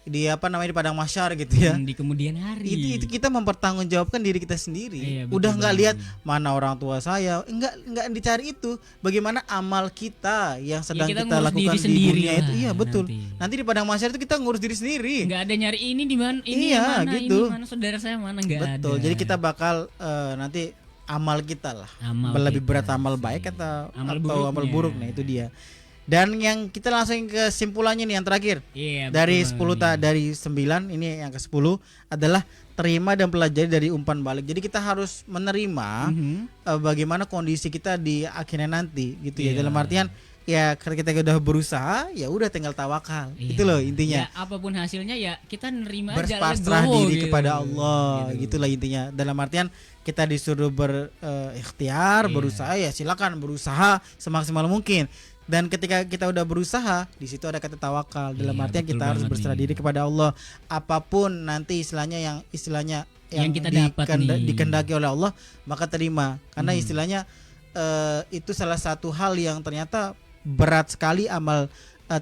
di apa namanya di padang mahsyar gitu ya, di kemudian hari itu kita mempertanggungjawabkan diri kita sendiri. Udah nggak lihat mana orang tua saya, nggak dicari itu, bagaimana amal kita yang sedang kita lakukan di dunia itu. Iya betul. Nanti di padang mahsyar itu kita ngurus diri sendiri. Nggak ada nyari ini di mana, ini mana, gitu. ini mana saudara saya mana, nggak ada. Betul. Jadi kita bakal nanti amal kita lah, lebih berat amal baik atau amal buruk. Nah itu dia. Dan yang kita langsung ke kesimpulannya nih yang terakhir. Dari 10 dari 9 ini yang ke-10 adalah terima dan pelajari dari umpan balik. Jadi kita harus menerima bagaimana kondisi kita di akhirnya nanti gitu ya. Dalam artian ya ketika kita udah berusaha ya udah tinggal tawakal. Itu loh intinya. Ya, apapun hasilnya ya kita nerima aja, berpasrah diri gitu kepada Allah. Gitulah intinya. Dalam artian kita disuruh berikhtiar, berusaha ya silakan berusaha semaksimal mungkin. Dan ketika kita udah berusaha, di situ ada kata tawakal. Dalam artian kita harus berserah diri kepada Allah. Apapun nanti istilahnya yang kita dapat dikehendaki oleh Allah, maka terima. Karena istilahnya itu salah satu hal yang ternyata berat sekali amal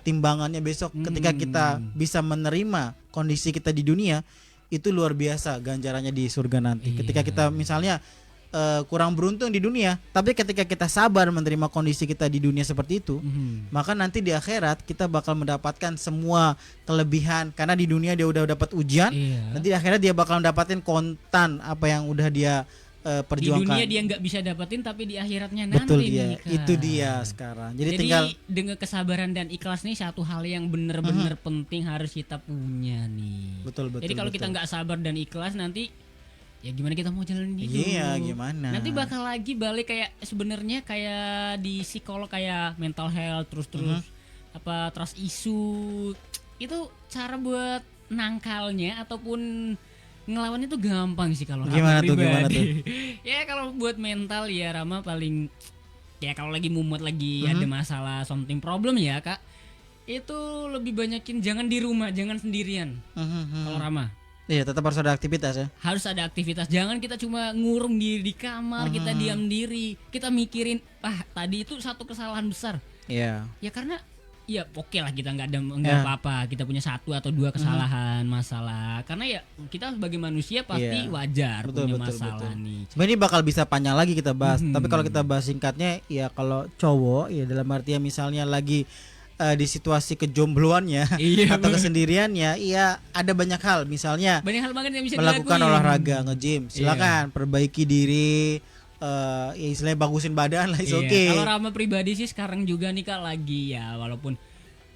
timbangannya besok. Ketika kita bisa menerima kondisi kita di dunia, itu luar biasa ganjarannya di surga nanti. Ketika kita misalnya kurang beruntung di dunia, tapi ketika kita sabar menerima kondisi kita di dunia seperti itu, maka nanti di akhirat kita bakal mendapatkan semua kelebihan. Karena di dunia dia udah dapat ujian, nanti di akhirat dia bakal mendapatkan kontan apa yang udah dia perjuangkan. Di dunia dia nggak bisa dapatin, tapi di akhiratnya nanti. Betul dia, itu dia sekarang. Jadi tinggal dengan kesabaran dan ikhlas nih satu hal yang benar-benar penting harus kita punya nih. Betul. Jadi kalau kita nggak sabar dan ikhlas nanti ya gimana kita mau jalanin hidup? Iya, gimana? Nanti bakal lagi balik kayak sebenarnya kayak di psikolog kayak mental health terus apa trust issue. Itu cara buat nangkalnya ataupun ngelawan itu gampang sih kalau gimana tuh? Ya kalau buat mental ya Rama paling ya kalau lagi mumet lagi ada masalah something problem ya Kak. Itu lebih banyakin jangan di rumah, jangan sendirian. Kalau Rama. Iya, tetap harus ada aktivitas ya. Harus ada aktivitas. Jangan kita cuma ngurung diri di kamar, kita diam diri. Kita mikirin, tadi itu satu kesalahan besar. Iya. Ya karena ya oke lah kita nggak apa-apa. Kita punya satu atau dua kesalahan masalah. Karena ya kita sebagai manusia pasti wajar punya masalah nih. Sebenarnya ini bakal bisa panjang lagi kita bahas. Tapi kalau kita bahas singkatnya ya kalau cowok ya dalam artian misalnya lagi di situasi kejombloannya atau kesendiriannya, iya ada banyak hal, misalnya banyak hal banget yang bisa melakukan olahraga, nge-gym, silakan perbaiki diri, ya istilahnya bagusin badan lah, oke. Kalau Rama pribadi sih sekarang juga nih Kak lagi ya walaupun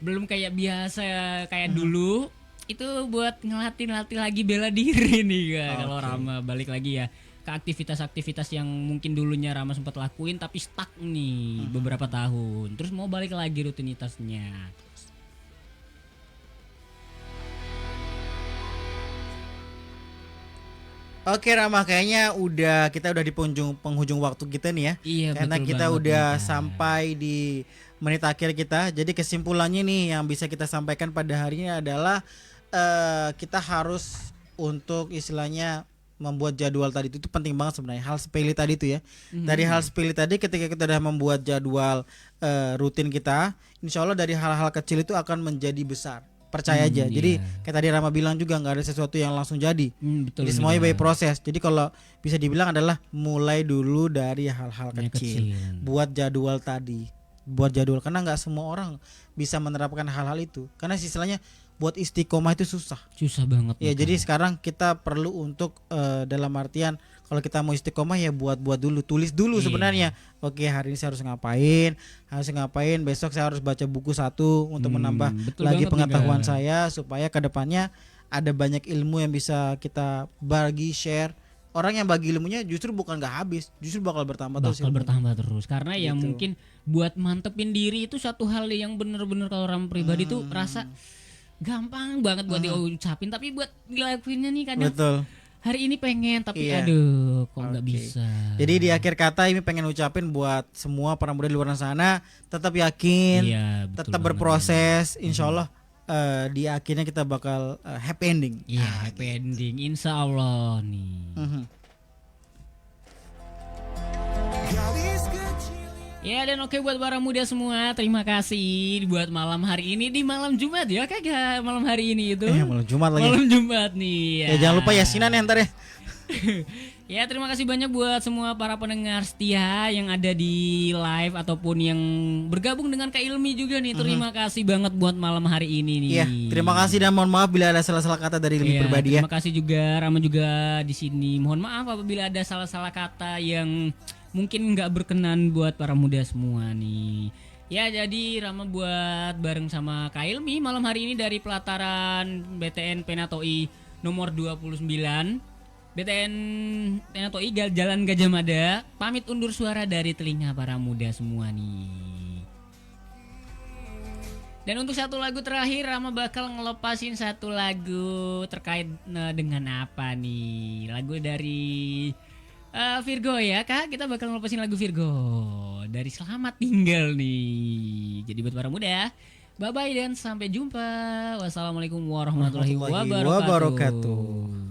belum kayak biasa kayak dulu, itu buat ngelatih lagi bela diri nih Kak. Kalau Rama balik lagi ya ke aktivitas-aktivitas yang mungkin dulunya Rama sempat lakuin tapi stuck nih beberapa tahun. Terus mau balik lagi rutinitasnya. Oke Rama, kayaknya kita udah di penghujung waktu kita nih ya. Iya, karena kita udah sampai di menit akhir kita. Jadi kesimpulannya nih yang bisa kita sampaikan pada hari ini adalah kita harus untuk istilahnya membuat jadwal tadi itu penting banget sebenarnya, hal sepele tadi itu ya. Dari hal sepele tadi ketika kita udah membuat jadwal rutin kita, insya Allah dari hal-hal kecil itu akan menjadi besar. Percaya aja. Jadi kayak tadi Rama bilang juga nggak ada sesuatu yang langsung jadi. Jadi semuanya by proses. Jadi kalau bisa dibilang adalah mulai dulu dari hal-hal kecil. Buat jadwal tadi. Buat jadwal, karena nggak semua orang bisa menerapkan hal-hal itu. Karena istilahnya buat istiqomah itu susah. Susah banget. Ya, nih, jadi Kak. sekarang kita perlu untuk dalam artian kalau kita mau istiqomah ya buat dulu, tulis dulu Iya. sebenarnya. Oke, hari ini saya harus ngapain, besok saya harus baca buku 1 untuk menambah betul lagi banget nih, pengetahuan Kak. saya supaya kedepannya ada banyak ilmu yang bisa kita bagi, share. Orang yang bagi ilmunya justru bukan nggak habis, justru bakal bertambah terus. Bakal bertambah terus karena ya Gitu. mungkin buat mantepin diri itu satu hal yang bener-bener kalau orang pribadi tuh rasa gampang banget buat diucapin, tapi buat dilakuinnya nih kadang Betul. hari ini pengen tapi Iya. aduh kok nggak Oke. bisa. Jadi di akhir kata ini pengen ucapin buat semua para muda di luar sana, tetap yakin, Iya, betul tetap banget. berproses, insya Allah di akhirnya kita bakal happy ending. Iya, happy ending insya Allah nih. Ya dan oke buat para muda semua, terima kasih buat malam hari ini di malam Jumat ya kagak malam hari ini itu. Malam Jumat lagi. Malam Jumat nih. Ya jangan lupa yasinan ya ntar ya. Ya terima kasih banyak buat semua para pendengar setia yang ada di live ataupun yang bergabung dengan Kak Ilmi juga nih. Terima kasih banget buat malam hari ini nih. Iya, terima kasih dan mohon maaf bila ada salah-salah kata dari Ilmi Iya, pribadi ya. terima kasih juga Rama juga di sini. Mohon maaf apabila ada salah-salah kata yang mungkin nggak berkenan buat para muda semua nih. Ya jadi Rama buat bareng sama Kak Ilmi malam hari ini dari pelataran BTN Penatoi nomor 29. BTN Penatoi Jalan Gajah Mada. Pamit undur suara dari telinga para muda semua nih. Dan untuk satu lagu terakhir Rama bakal ngelepasin satu lagu terkait dengan apa nih? Lagu dari Virgo ya Kak, kita bakal ngelepasin lagu Virgo dari Selamat Tinggal nih. Jadi buat para muda, bye bye dan sampai jumpa. Wassalamualaikum warahmatullahi wabarakatuh.